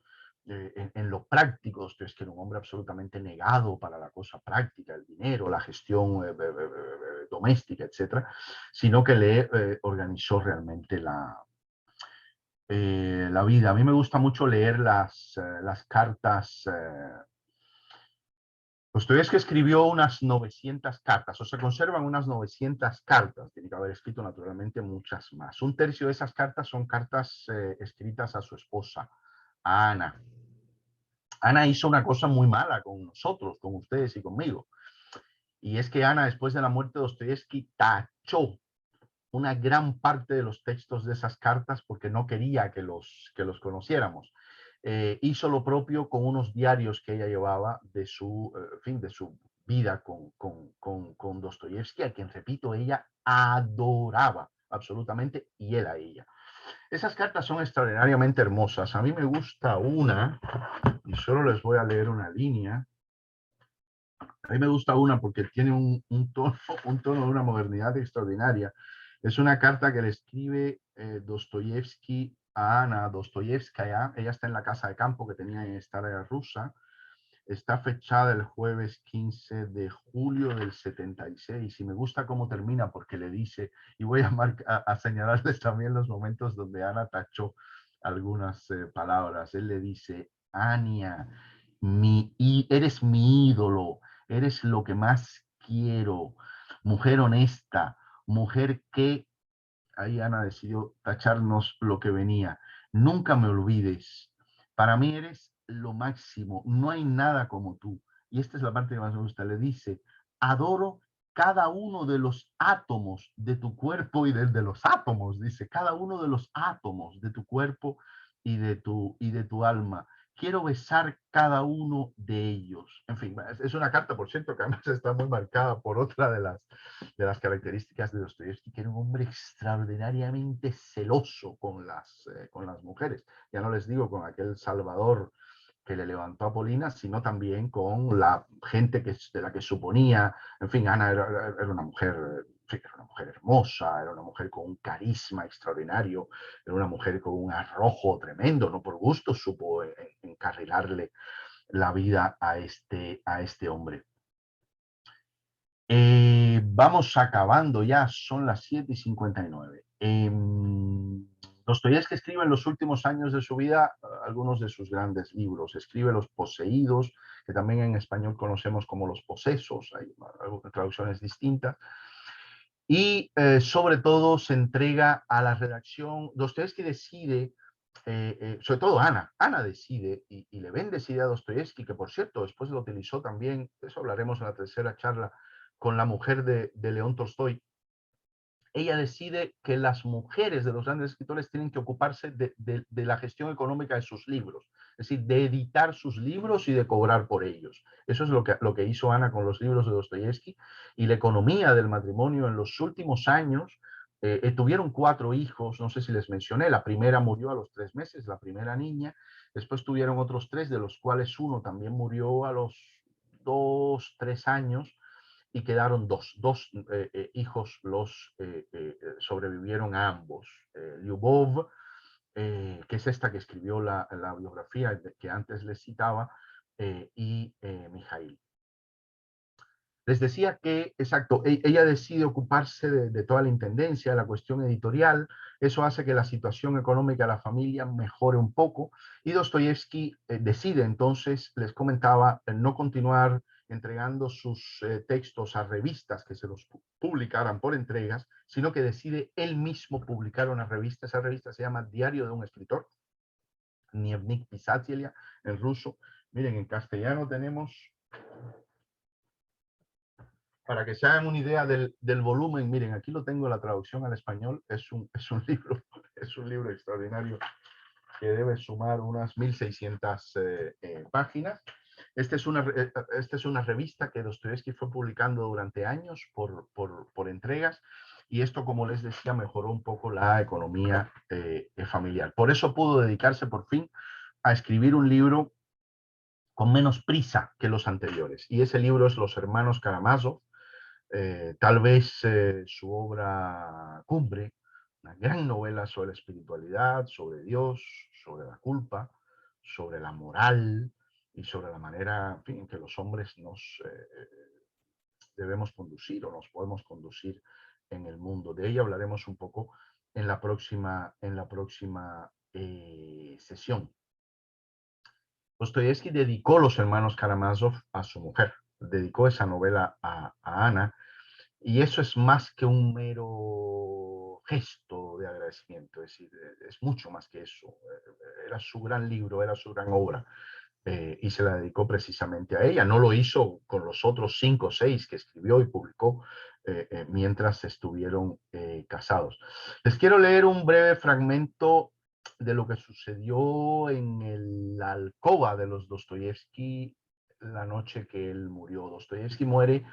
en lo práctico. Es que era un hombre absolutamente negado para la cosa práctica, el dinero, la gestión doméstica, etcétera, sino que le organizó realmente la vida. A mí me gusta mucho leer las cartas. Dostoyevski escribió unas 900 cartas, o se conservan unas 900 cartas. Tiene que haber escrito naturalmente muchas más. Un tercio de esas cartas son cartas escritas a su esposa, a Ana. Ana hizo una cosa muy mala con nosotros, con ustedes y conmigo. Y es que Ana, después de la muerte de Dostoyevski, tachó una gran parte de los textos de esas cartas porque no quería que los conociéramos. Hizo lo propio con unos diarios que ella llevaba de su, fin, de su vida con Dostoyevski, a quien, repito, ella adoraba absolutamente, y él a ella. Esas cartas son extraordinariamente hermosas. A mí me gusta una, y solo les voy a leer una línea. A mí me gusta una porque tiene un tono de una modernidad extraordinaria. Es una carta que le escribe Dostoyevski a Ana Dostoyevskaya. Ella está en la casa de campo que tenía en esta área rusa. Está fechada el jueves 15 de julio del 76. Y me gusta cómo termina porque le dice, y voy a señalarles también los momentos donde Ana tachó algunas palabras. Él le dice, Ania, eres mi ídolo, eres lo que más quiero, mujer honesta, mujer que, ahí Ana decidió tacharnos lo que venía, nunca me olvides, para mí eres lo máximo, no hay nada como tú. Y esta es la parte que más me gusta, le dice, adoro cada uno de los átomos de tu cuerpo y de los átomos, dice, cada uno de los átomos de tu cuerpo y de tu alma. Quiero besar cada uno de ellos. En fin, es una carta, por cierto, que además está muy marcada por otra de las características de Dostoyevski, que era un hombre extraordinariamente celoso con las mujeres. Ya no les digo con aquel Salvador que le levantó a Polina, sino también con la gente de la que suponía. En fin, Ana era una mujer, era una mujer hermosa, era una mujer con un carisma extraordinario, era una mujer con un arrojo tremendo, no por gusto supo encarrilarle la vida a este hombre. Vamos acabando ya, son las 7:59. Dostoyevski escribe en los últimos años de su vida algunos de sus grandes libros. Escribe Los Poseídos, que también en español conocemos como Los Posesos, hay traducciones distintas. Y sobre todo se entrega a la redacción. Dostoyevski decide, sobre todo Ana decide, y le vende esa idea a Dostoyevski, que por cierto después lo utilizó también, eso hablaremos en la tercera charla, con la mujer de León Tolstoy. Ella decide que las mujeres de los grandes escritores tienen que ocuparse de la gestión económica de sus libros, es decir, de editar sus libros y de cobrar por ellos. Eso es lo que hizo Ana con los libros de Dostoyevski, y la economía del matrimonio en los últimos años. Tuvieron 4 hijos, no sé si les mencioné, la primera murió a los 3 meses, la primera niña, después tuvieron otros 3, de los cuales uno también murió a los 2, 3 años, y quedaron dos hijos, los sobrevivieron a ambos. Lyubov, que es esta que escribió la biografía que antes les citaba, y Mijail. Les decía que, exacto, ella decide ocuparse de toda la intendencia, de la cuestión editorial. Eso hace que la situación económica de la familia mejore un poco, y Dostoyevski decide entonces, les comentaba, no continuar entregando sus textos a revistas que se los publicaran por entregas, sino que decide él mismo publicar una revista. Esa revista se llama Diario de un escritor, Dnevnik Pisatelia en ruso. Miren, en castellano tenemos, para que se hagan una idea del volumen, miren, aquí lo tengo, la traducción al español, es un libro extraordinario que debe sumar unas 1600 páginas. Esta es una revista que Dostoyevski fue publicando durante años por entregas, y esto, como les decía, mejoró un poco la economía familiar. Por eso pudo dedicarse por fin a escribir un libro con menos prisa que los anteriores, y ese libro es Los Hermanos Karamazov. Tal vez su obra cumbre, una gran novela sobre la espiritualidad, sobre Dios, sobre la culpa, sobre la moral y sobre la manera, en fin, en que los hombres nos debemos conducir o nos podemos conducir en el mundo. De ella hablaremos un poco en la próxima sesión. Dostoyevsky dedicó Los hermanos Karamazov a su mujer, dedicó esa novela a Ana, y eso es más que un mero gesto de agradecimiento, es decir, es mucho más que eso. Era su gran libro, era su gran obra, y se la dedicó precisamente a ella. No lo hizo con los otros 5 o 6 que escribió y publicó mientras estuvieron casados. Les quiero leer un breve fragmento de lo que sucedió en la alcoba de los Dostoyevsky la noche que él murió. Dostoyevsky muere,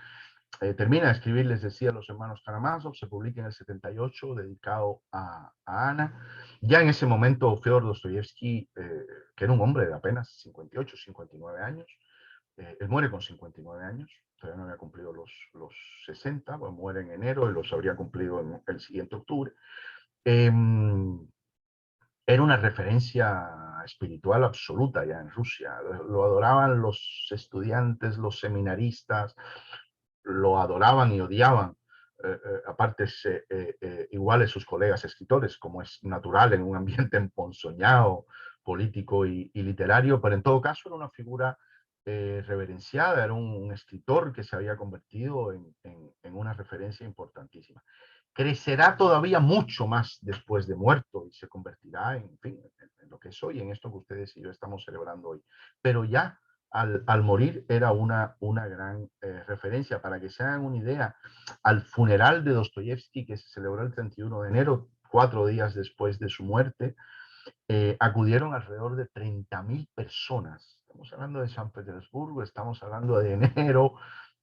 termina de escribir, les decía, Los hermanos Karamazov, se publica en el 78, dedicado a Ana. Ya en ese momento, Fyodor Dostoyevsky, que era un hombre de apenas 58, 59 años, él muere con 59 años, todavía no había cumplido los 60, pues muere en enero y los habría cumplido en el siguiente octubre. Era una referencia espiritual absoluta ya en Rusia. Lo adoraban los estudiantes, los seminaristas, lo adoraban y odiaban a partes iguales sus colegas escritores, como es natural en un ambiente emponzoñado, político y literario, pero en todo caso era una figura reverenciada, era un escritor que se había convertido en una referencia importantísima. Crecerá todavía mucho más después de muerto y se convertirá en fin, en lo que es hoy, en esto que ustedes y yo estamos celebrando hoy. Pero ya al morir era una gran referencia. Para que se hagan una idea, al funeral de Dostoyevsky, que se celebró el 31 de enero, 4 días después de su muerte, acudieron alrededor de 30.000 personas. Estamos hablando de San Petersburgo, estamos hablando de enero,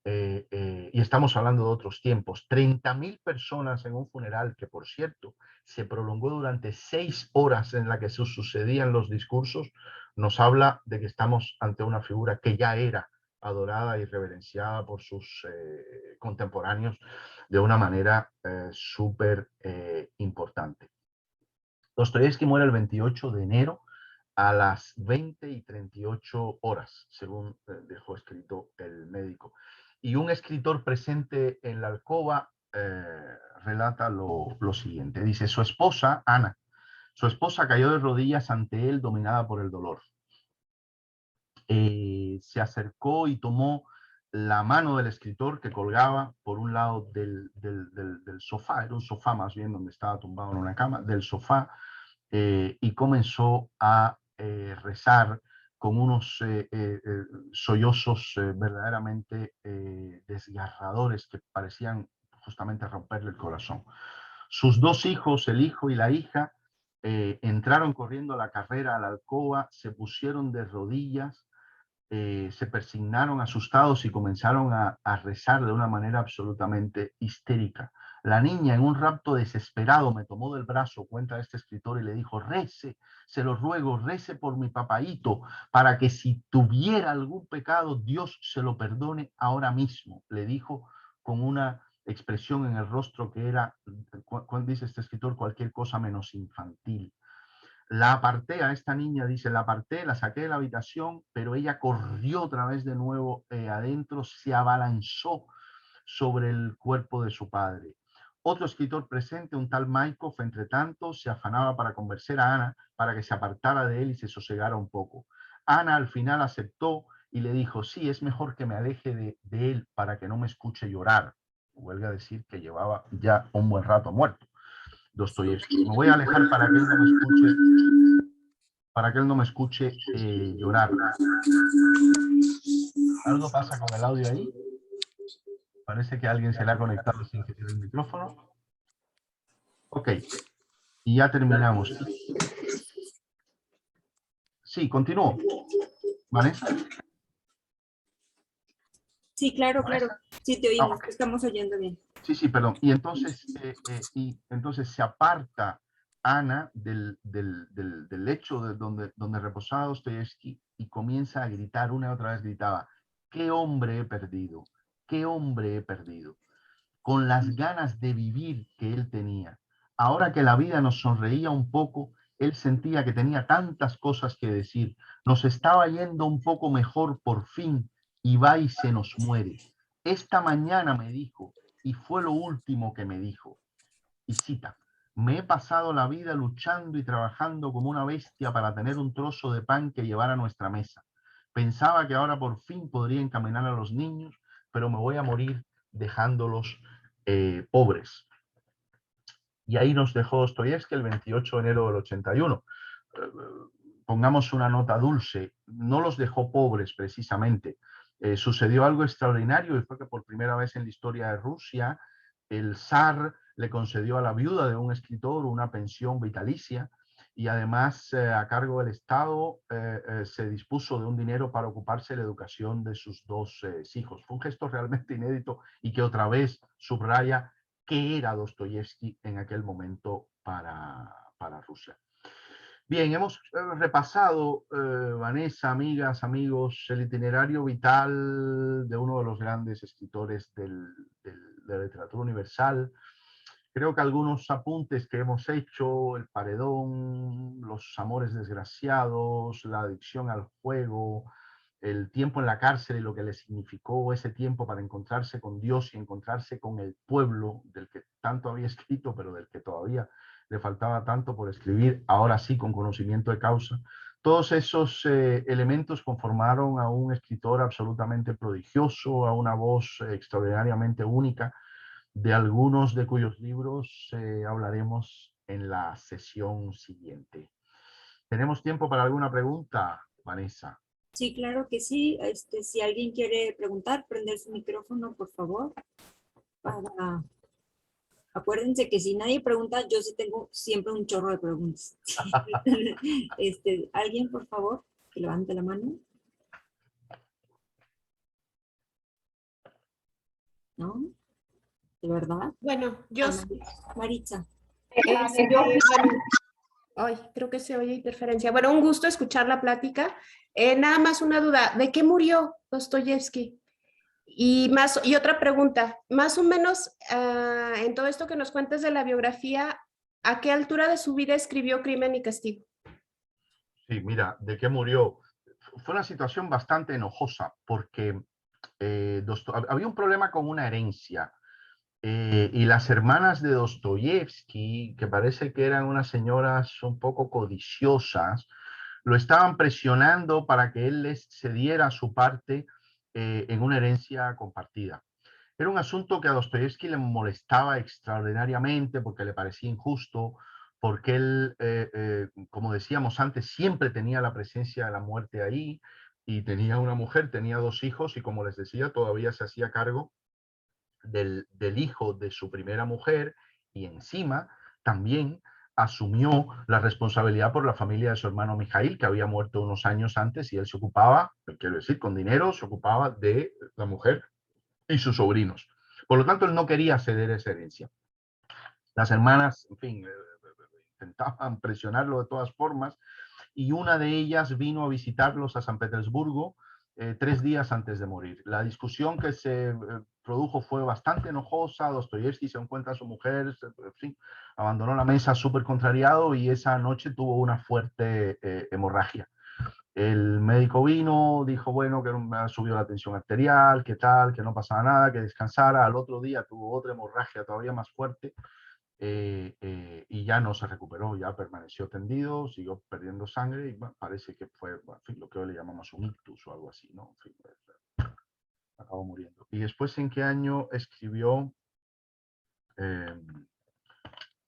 y estamos hablando de otros tiempos. 30.000 personas en un funeral que, por cierto, se prolongó durante 6 horas en la que se sucedían los discursos, nos habla de que estamos ante una figura que ya era adorada y reverenciada por sus contemporáneos de una manera súper importante. Dostoyevsky muere el 28 de enero a las 20:38 horas, según dejó escrito el médico. Y un escritor presente en la alcoba relata lo siguiente. Dice, su esposa, Ana, su esposa cayó de rodillas ante él, dominada por el dolor. Se acercó y tomó la mano del escritor que colgaba por un lado del sofá, era un sofá más bien donde estaba tumbado en una cama, del sofá, y comenzó a rezar con unos sollozos verdaderamente desgarradores que parecían justamente romperle el corazón. Sus 2 hijos, el hijo y la hija, entraron corriendo a la carrera a la alcoba, se pusieron de rodillas, se persignaron asustados y comenzaron a rezar de una manera absolutamente histérica. La niña, en un rapto desesperado, me tomó del brazo, cuenta este escritor, y le dijo, rece, se lo ruego, rece por mi papaíto, para que si tuviera algún pecado, Dios se lo perdone ahora mismo, le dijo con una expresión en el rostro que era, dice este escritor, cualquier cosa menos infantil. La aparté a esta niña, dice, la aparté, la saqué de la habitación, pero ella corrió otra vez de nuevo adentro, se abalanzó sobre el cuerpo de su padre. Otro escritor presente, un tal Maikov, entre tanto, se afanaba para convencer a Ana para que se apartara de él y se sosegara un poco. Ana al final aceptó y le dijo, sí, es mejor que me aleje de él para que no me escuche llorar. Huelga decir que llevaba ya un buen rato muerto Dostoyevsky. Me voy a alejar para que él no me escuche, llorar. ¿Algo pasa con el audio ahí? Parece que alguien se le ha conectado sin querer el micrófono. Ok, y ya terminamos. Sí, continúo. ¿Vanessa? Sí, claro, claro. Sí, te oímos, te estamos oyendo bien. Sí, perdón. Y entonces, se aparta Ana del lecho donde reposaba Dostoyevsky y comienza a gritar, una y otra vez gritaba, ¿qué hombre he perdido? ¿Qué hombre he perdido? Con las ganas de vivir que él tenía. Ahora que la vida nos sonreía un poco, él sentía que tenía tantas cosas que decir. Nos estaba yendo un poco mejor por fin y va y se nos muere. Esta mañana me dijo, y fue lo último que me dijo. Y cita, Me he pasado la vida luchando y trabajando como una bestia para tener un trozo de pan que llevar a nuestra mesa. Pensaba que ahora por fin podría encaminar a los niños, pero me voy a morir dejándolos pobres. Y ahí nos dejó Dostoyevski el 28 de enero del 81. Pongamos una nota dulce, no los dejó pobres precisamente. Sucedió algo extraordinario y fue que por primera vez en la historia de Rusia el zar le concedió a la viuda de un escritor una pensión vitalicia y además a cargo del Estado se dispuso de un dinero para ocuparse de la educación de sus dos hijos. Fue un gesto realmente inédito y que otra vez subraya qué era Dostoyevski en aquel momento para Rusia. Bien, hemos repasado, Vanessa, amigas, amigos, el itinerario vital de uno de los grandes escritores de la literatura universal. Creo que algunos apuntes que hemos hecho, el paredón, los amores desgraciados, la adicción al juego, el tiempo en la cárcel y lo que le significó ese tiempo para encontrarse con Dios y encontrarse con el pueblo del que tanto había escrito, pero del que todavía le faltaba tanto por escribir, ahora sí con conocimiento de causa. Todos esos elementos conformaron a un escritor absolutamente prodigioso, a una voz extraordinariamente única, de algunos de cuyos libros hablaremos en la sesión siguiente. ¿Tenemos tiempo para alguna pregunta, Vanessa? Sí, claro que sí. Si alguien quiere preguntar, prender su micrófono, por favor. Acuérdense que si nadie pregunta, yo sí tengo siempre un chorro de preguntas. ¿Alguien, por favor, que levante la mano? ¿No? ¿De verdad? Bueno, yo, Maritza. bueno, ay, creo que se oye interferencia. Bueno, un gusto escuchar la plática. Nada más una duda, ¿de qué murió Dostoyevsky? Y otra pregunta, más o menos en todo esto que nos cuentas de la biografía, ¿a qué altura de su vida escribió Crimen y Castigo? Sí, mira, ¿de qué murió? Fue una situación bastante enojosa porque había un problema con una herencia. Y las hermanas de Dostoyevsky, que parece que eran unas señoras un poco codiciosas, lo estaban presionando para que él les cediera su parte en una herencia compartida. Era un asunto que a Dostoyevsky le molestaba extraordinariamente porque le parecía injusto, porque él, como decíamos antes, siempre tenía la presencia de la muerte ahí y tenía una mujer, tenía dos hijos y como les decía, todavía se hacía cargo del hijo de su primera mujer y encima también asumió la responsabilidad por la familia de su hermano Mijail, que había muerto unos años antes y él se ocupaba, quiero decir, con dinero, se ocupaba de la mujer y sus sobrinos. Por lo tanto, él no quería ceder esa herencia. Las hermanas, en fin, intentaban presionarlo de todas formas y una de ellas vino a visitarlos a San Petersburgo 3 días antes de morir. La discusión que se produjo fue bastante enojosa. Dostoyevsky se encuentra a su mujer, en fin, abandonó la mesa súper contrariado y esa noche tuvo una fuerte hemorragia. El médico vino, dijo, bueno, que me ha subido la tensión arterial, que tal, que no pasaba nada, que descansara. Al otro día tuvo otra hemorragia todavía más fuerte. Y ya no se recuperó, ya permaneció tendido, siguió perdiendo sangre y bueno, parece que fue, bueno, en fin, lo que hoy le llamamos un ictus o algo así, ¿no? En fin, acabó muriendo. ¿Y después en qué año escribió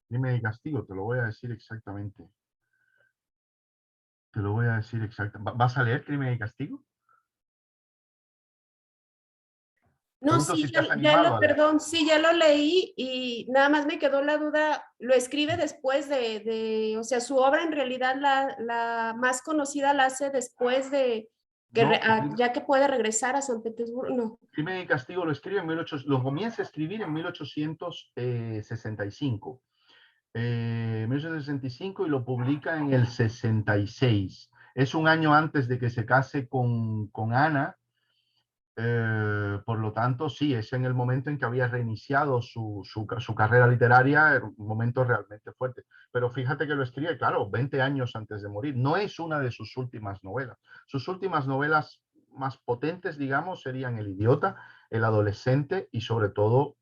Crimen y Castigo? Te lo voy a decir exactamente. Te lo voy a decir exactamente. ¿Vas a leer Crimen y Castigo? No, Pregunto sí, si te has animado a leer. perdón, sí, ya lo leí y nada más me quedó la duda, lo escribe después o sea, su obra en realidad la más conocida la hace después de, No, ya que puede regresar a San Petersburgo, no. Crimen y Castigo lo escribe en 1800, lo comienza a escribir en 1865. 1865 y lo publica en el 66. Es un año antes de que se case con Ana. Por lo tanto, sí, es en el momento en que había reiniciado su carrera literaria, era un momento realmente fuerte. Pero fíjate que lo escribe, claro, 20 años antes de morir. No es una de sus últimas novelas. Sus últimas novelas más potentes, digamos, serían El idiota, El adolescente y sobre todo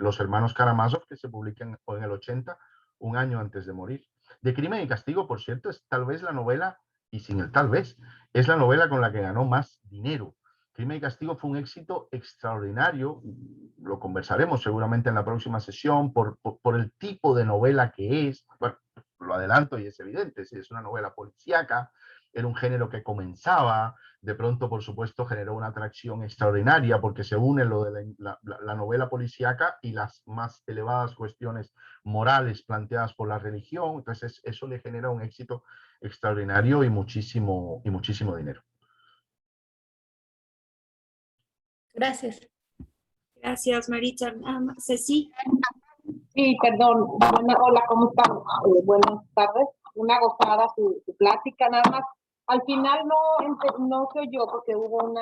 Los hermanos Karamazov, que se publican en el 80, un año antes de morir. De Crimen y Castigo, por cierto, es tal vez la novela, y sin el tal vez, es la novela con la que ganó más dinero. Crimen y Castigo fue un éxito extraordinario, lo conversaremos seguramente en la próxima sesión, por el tipo de novela que es. Bueno, lo adelanto y es evidente, es una novela policíaca, era un género que comenzaba, de pronto, por supuesto, generó una atracción extraordinaria porque se une lo de la novela policíaca y las más elevadas cuestiones morales planteadas por la religión. Entonces, eso le genera un éxito extraordinario y muchísimo dinero. Gracias. Gracias, Maritza. Ceci. Sí, perdón. Hola, ¿cómo están? Buenas tardes. Una gozada su plática, nada más. Al final no se oyó porque hubo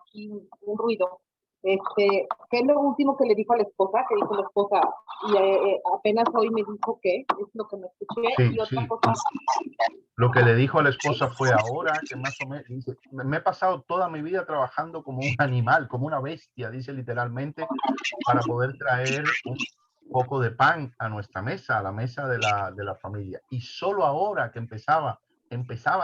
aquí un ruido. ¿Qué es lo último que le dijo a la esposa? Que dijo la esposa, y apenas hoy me dijo que es lo que me escuché. Sí, Y otra sí. cosa. Lo que le dijo a la esposa fue ahora que más o menos, dice, me he pasado toda mi vida trabajando como un animal, como una bestia, dice literalmente, para poder traer un poco de pan a nuestra mesa, a la mesa de la familia. Y solo ahora que empezaba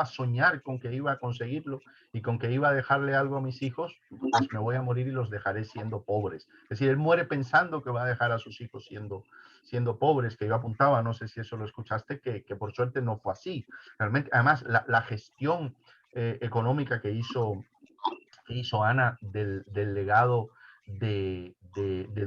a soñar con que iba a conseguirlo y con que iba a dejarle algo a mis hijos, pues me voy a morir y los dejaré siendo pobres. Es decir, él muere pensando que va a dejar a sus hijos siendo pobres, que yo apuntaba, no sé si eso lo escuchaste, que por suerte no fue así. Realmente, además, la gestión económica que hizo Ana del legado de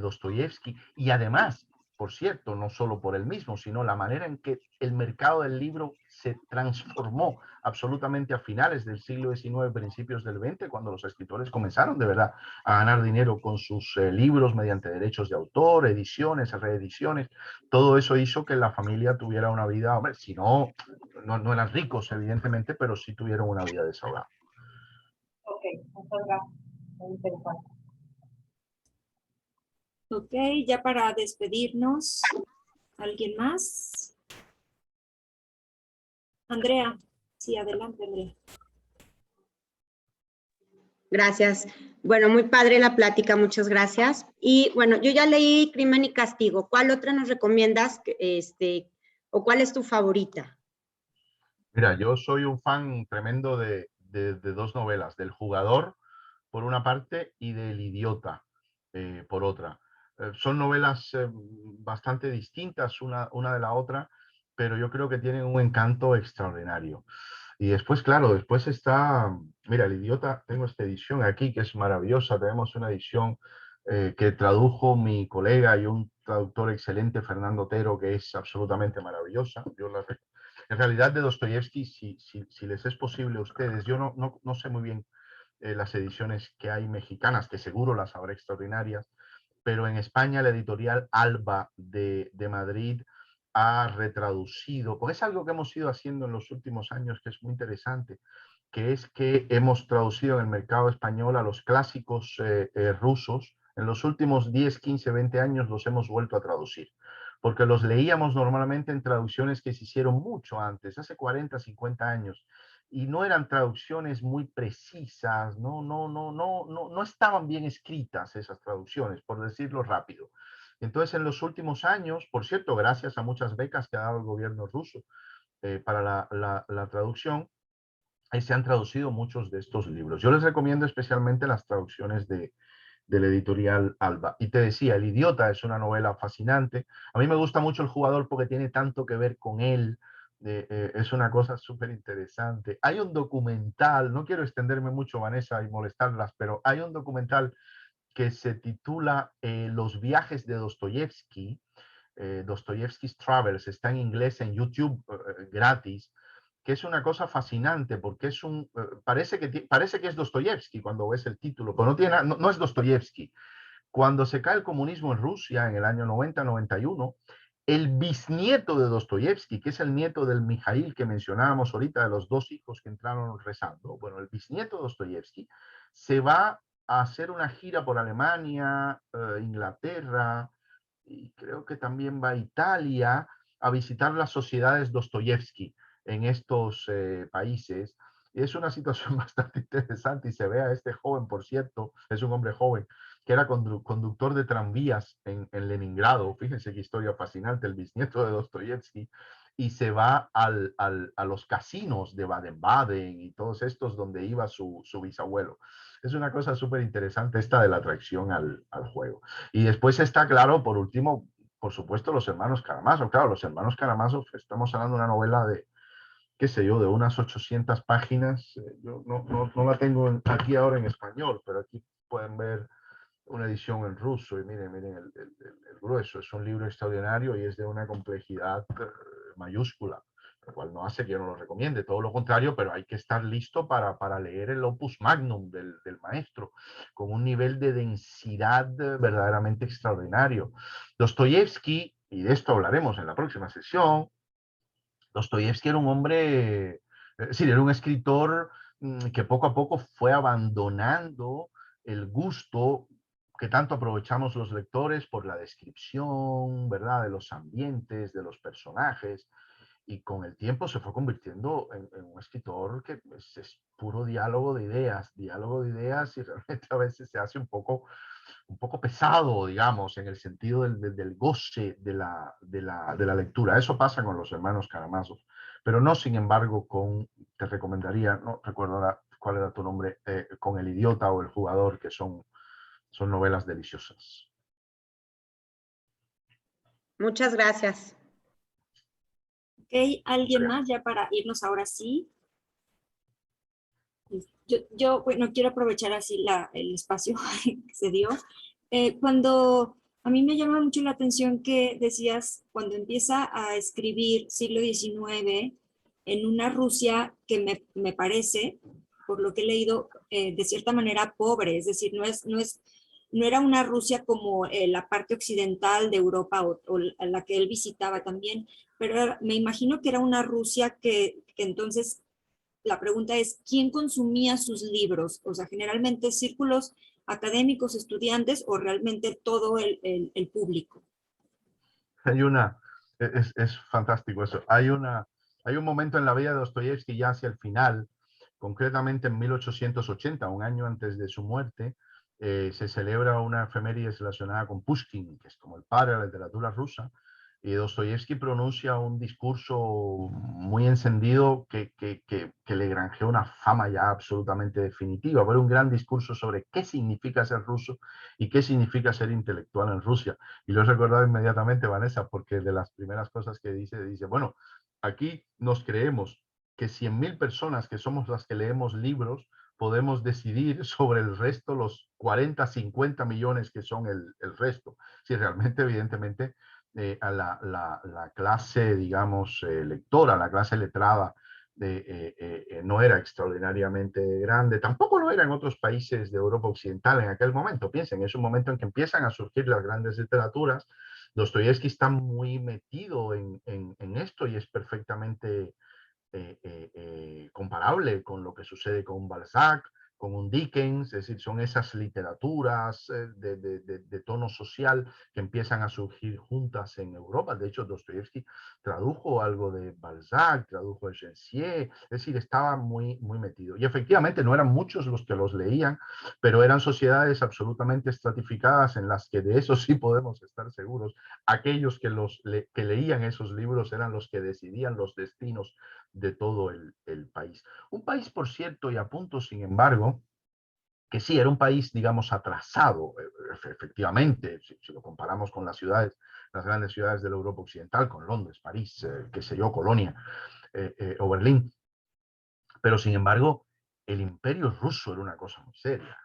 Dostoyevsky, y además, por cierto, no solo por él mismo, sino la manera en que el mercado del libro se transformó absolutamente a finales del siglo XIX, principios del XX, cuando los escritores comenzaron de verdad a ganar dinero con sus libros mediante derechos de autor, ediciones, reediciones. Todo eso hizo que la familia tuviera una vida, hombre, si no eran ricos, evidentemente, pero sí tuvieron una vida desahogada. Ok, muchas gracias. Muy interesante. Ok, ya para despedirnos, ¿alguien más? Andrea. Sí, adelante, Andrea. Gracias. Bueno, muy padre la plática, muchas gracias. Y bueno, yo ya leí Crimen y Castigo. ¿Cuál otra nos recomiendas? ¿O cuál es tu favorita? Mira, yo soy un fan tremendo de dos novelas, del Jugador, por una parte, y del Idiota, por otra. Son novelas bastante distintas una de la otra, pero yo creo que tienen un encanto extraordinario. Y después, claro, después está, mira, El Idiota, tengo esta edición aquí que es maravillosa, tenemos una edición que tradujo mi colega y un traductor excelente, Fernando Otero, que es absolutamente maravillosa. En realidad, de Dostoyevsky, si les es posible a ustedes, yo no sé muy bien las ediciones que hay mexicanas, que seguro las habrá extraordinarias, pero en España la editorial Alba de Madrid ha retraducido, porque es algo que hemos ido haciendo en los últimos años que es muy interesante, que es que hemos traducido en el mercado español a los clásicos rusos. En los últimos 10, 15, 20 años los hemos vuelto a traducir, porque los leíamos normalmente en traducciones que se hicieron mucho antes, hace 40, 50 años, y no eran traducciones muy precisas, no estaban bien escritas esas traducciones, por decirlo rápido. Entonces, en los últimos años, por cierto, gracias a muchas becas que ha dado el gobierno ruso para la traducción, se han traducido muchos de estos libros. Yo les recomiendo especialmente las traducciones de la editorial Alba. Y te decía, El Idiota es una novela fascinante. A mí me gusta mucho El Jugador porque tiene tanto que ver con él. Es una cosa súper interesante. Hay un documental, no quiero extenderme mucho, Vanessa, y molestarlas, pero hay un documental que se titula Los viajes de Dostoyevsky, Dostoyevsky's Travels, está en inglés en YouTube gratis, que es una cosa fascinante porque parece que es Dostoyevsky cuando ves el título, pero no es Dostoyevsky. Cuando se cae el comunismo en Rusia en el año 90-91, el bisnieto de Dostoyevsky, que es el nieto del Mijail que mencionábamos ahorita, de los dos hijos que entraron rezando, bueno, el bisnieto de Dostoyevsky se va a hacer una gira por Alemania, Inglaterra, y creo que también va a Italia a visitar las sociedades Dostoyevsky en estos países. Es una situación bastante interesante y se ve a este joven, por cierto, es un hombre joven, que era conductor de tranvías en Leningrado. Fíjense qué historia fascinante, el bisnieto de Dostoyevsky, y se va a los casinos de Baden-Baden y todos estos donde iba su bisabuelo. Es una cosa súper interesante esta de la atracción al juego. Y después está claro, por último, por supuesto, los hermanos Karamazov. Claro, los hermanos Karamazov, estamos hablando de una novela de, qué sé yo, de unas 800 páginas. Yo no la tengo aquí ahora en español, pero aquí pueden ver una edición en ruso y miren el grueso. Es un libro extraordinario y es de una complejidad mayúscula, lo cual no hace que yo no lo recomiende, todo lo contrario, pero hay que estar listo para leer el opus magnum del maestro, con un nivel de densidad verdaderamente extraordinario. Dostoyevsky, y de esto hablaremos en la próxima sesión, Dostoyevsky era un hombre, sí, era un escritor que poco a poco fue abandonando el gusto que tanto aprovechamos los lectores por la descripción, ¿verdad?, de los ambientes, de los personajes, y con el tiempo se fue convirtiendo en un escritor que es puro diálogo de ideas, y realmente a veces se hace un poco pesado, digamos, en el sentido del goce de la lectura. Eso pasa con los hermanos Karamazov, pero no, sin embargo, te recomendaría, no recuerdo ahora cuál era tu nombre, con El idiota o El jugador, que son novelas deliciosas. Muchas gracias. Ok, ¿alguien más ya para irnos ahora sí? Yo bueno, quiero aprovechar así el espacio que se dio. Cuando a mí me llama mucho la atención que decías, cuando empieza a escribir siglo XIX en una Rusia que me parece, por lo que he leído, de cierta manera pobre, es decir, no era una Rusia como la parte occidental de Europa o la que él visitaba también, pero me imagino que era una Rusia que entonces la pregunta es, ¿quién consumía sus libros? O sea, generalmente círculos académicos, estudiantes o realmente todo el público. Es fantástico eso. Hay un momento en la vida de Dostoyevsky ya hacia el final, concretamente en 1880, un año antes de su muerte, se celebra una efeméride relacionada con Pushkin, que es como el padre de la literatura rusa, y Dostoyevsky pronuncia un discurso muy encendido que le granjeó una fama ya absolutamente definitiva, pero un gran discurso sobre qué significa ser ruso y qué significa ser intelectual en Rusia. Y lo he recordado inmediatamente, Vanessa, porque de las primeras cosas que dice, bueno, aquí nos creemos que 100.000 personas que somos las que leemos libros podemos decidir sobre el resto, los 40, 50 millones que son el resto. Si realmente, evidentemente, a la clase, digamos, lectora, la clase letrada, no era extraordinariamente grande, tampoco lo era en otros países de Europa Occidental en aquel momento. Piensen, es un momento en que empiezan a surgir las grandes literaturas. Dostoyevsky está muy metido en esto y es perfectamente comparable con lo que sucede con un Balzac, con un Dickens, es decir, son esas literaturas de tono social que empiezan a surgir juntas en Europa. De hecho, Dostoyevsky tradujo algo de Balzac, tradujo de Gensier, es decir, estaba muy, muy metido. Y efectivamente no eran muchos los que los leían, pero eran sociedades absolutamente estratificadas en las que de eso sí podemos estar seguros. Aquellos que leían esos libros eran los que decidían los destinos de todo el país. Un país, por cierto, y a punto, sin embargo, que sí, era un país, digamos, atrasado, efectivamente, si lo comparamos con las grandes ciudades de la Europa Occidental, con Londres, París, qué sé yo, Colonia o Berlín. Pero, sin embargo, el imperio ruso era una cosa muy seria.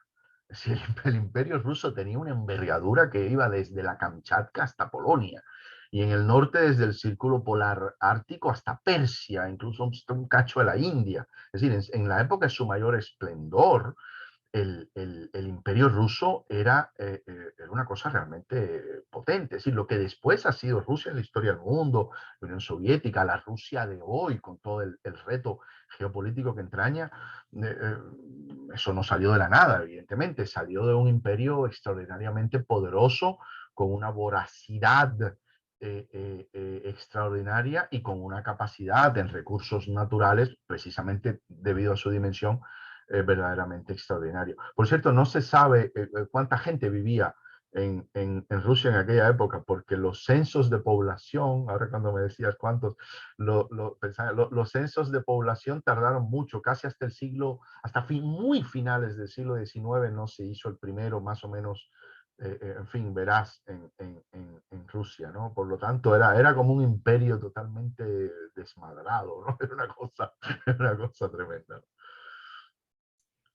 Es decir, el imperio ruso tenía una envergadura que iba desde la Kamchatka hasta Polonia, y en el norte desde el círculo polar ártico hasta Persia, incluso un cacho de la India. Es decir, en la época de su mayor esplendor, el imperio ruso era una cosa realmente potente. Es decir, lo que después ha sido Rusia en la historia del mundo, la Unión Soviética, la Rusia de hoy, con todo el reto geopolítico que entraña, eso no salió de la nada, evidentemente, salió de un imperio extraordinariamente poderoso, con una voracidad extraordinaria y con una capacidad en recursos naturales, precisamente debido a su dimensión, verdaderamente extraordinario. Por cierto, no se sabe cuánta gente vivía en Rusia en aquella época, porque los censos de población, ahora cuando me decías cuántos, los censos de población tardaron mucho, casi hasta el siglo, muy finales del siglo XIX no se hizo el primero, más o menos, en fin, verás, en Rusia, ¿no? Por lo tanto, era como un imperio totalmente desmadrado, ¿no? Era una cosa tremenda.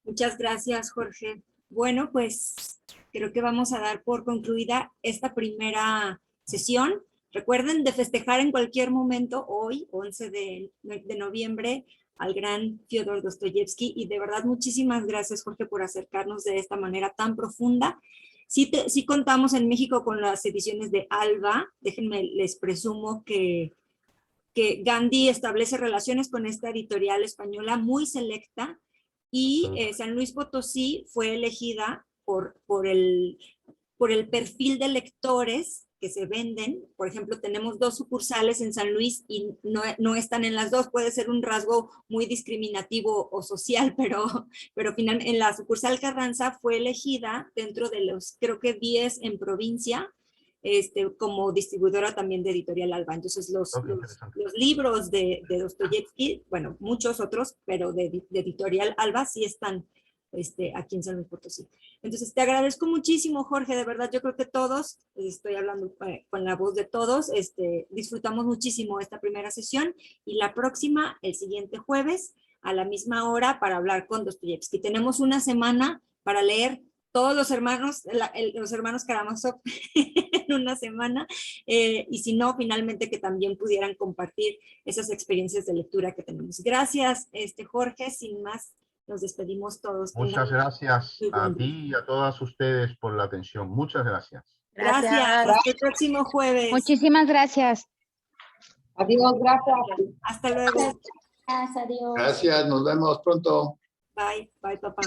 Muchas gracias, Jorge. Bueno, pues creo que vamos a dar por concluida esta primera sesión. Recuerden de festejar en cualquier momento, hoy, 11 de noviembre, al gran Fyodor Dostoyevsky. Y de verdad, muchísimas gracias, Jorge, por acercarnos de esta manera tan profunda. Sí contamos en México con las ediciones de Alba. Déjenme, les presumo que Gandhi establece relaciones con esta editorial española muy selecta, y San Luis Potosí fue elegida por el perfil de lectores que se venden. Por ejemplo, tenemos 2 sucursales en San Luis y no están en las 2. Puede ser un rasgo muy discriminativo o social, pero finalmente en la sucursal Carranza fue elegida dentro de los, creo que 10 en provincia, como distribuidora también de Editorial Alba. Entonces los libros de Dostoyevsky, bueno, muchos otros, pero de Editorial Alba sí están aquí en San Luis Potosí. Entonces te agradezco muchísimo, Jorge, de verdad. Yo creo que todos, estoy hablando con la voz de todos, disfrutamos muchísimo esta primera sesión, y la próxima, el siguiente jueves, a la misma hora, para hablar con Dostoyevsky. Tenemos una semana para leer todos los hermanos Karamazov en una semana, y si no, finalmente que también pudieran compartir esas experiencias de lectura que tenemos. Gracias, Jorge. Sin más, nos despedimos todos. Muchas gracias a ti y a todas ustedes por la atención. Muchas gracias. Gracias. Hasta el próximo jueves. Muchísimas gracias. Adiós, gracias. Hasta luego. Gracias, adiós. Gracias, nos vemos pronto. Bye, papá.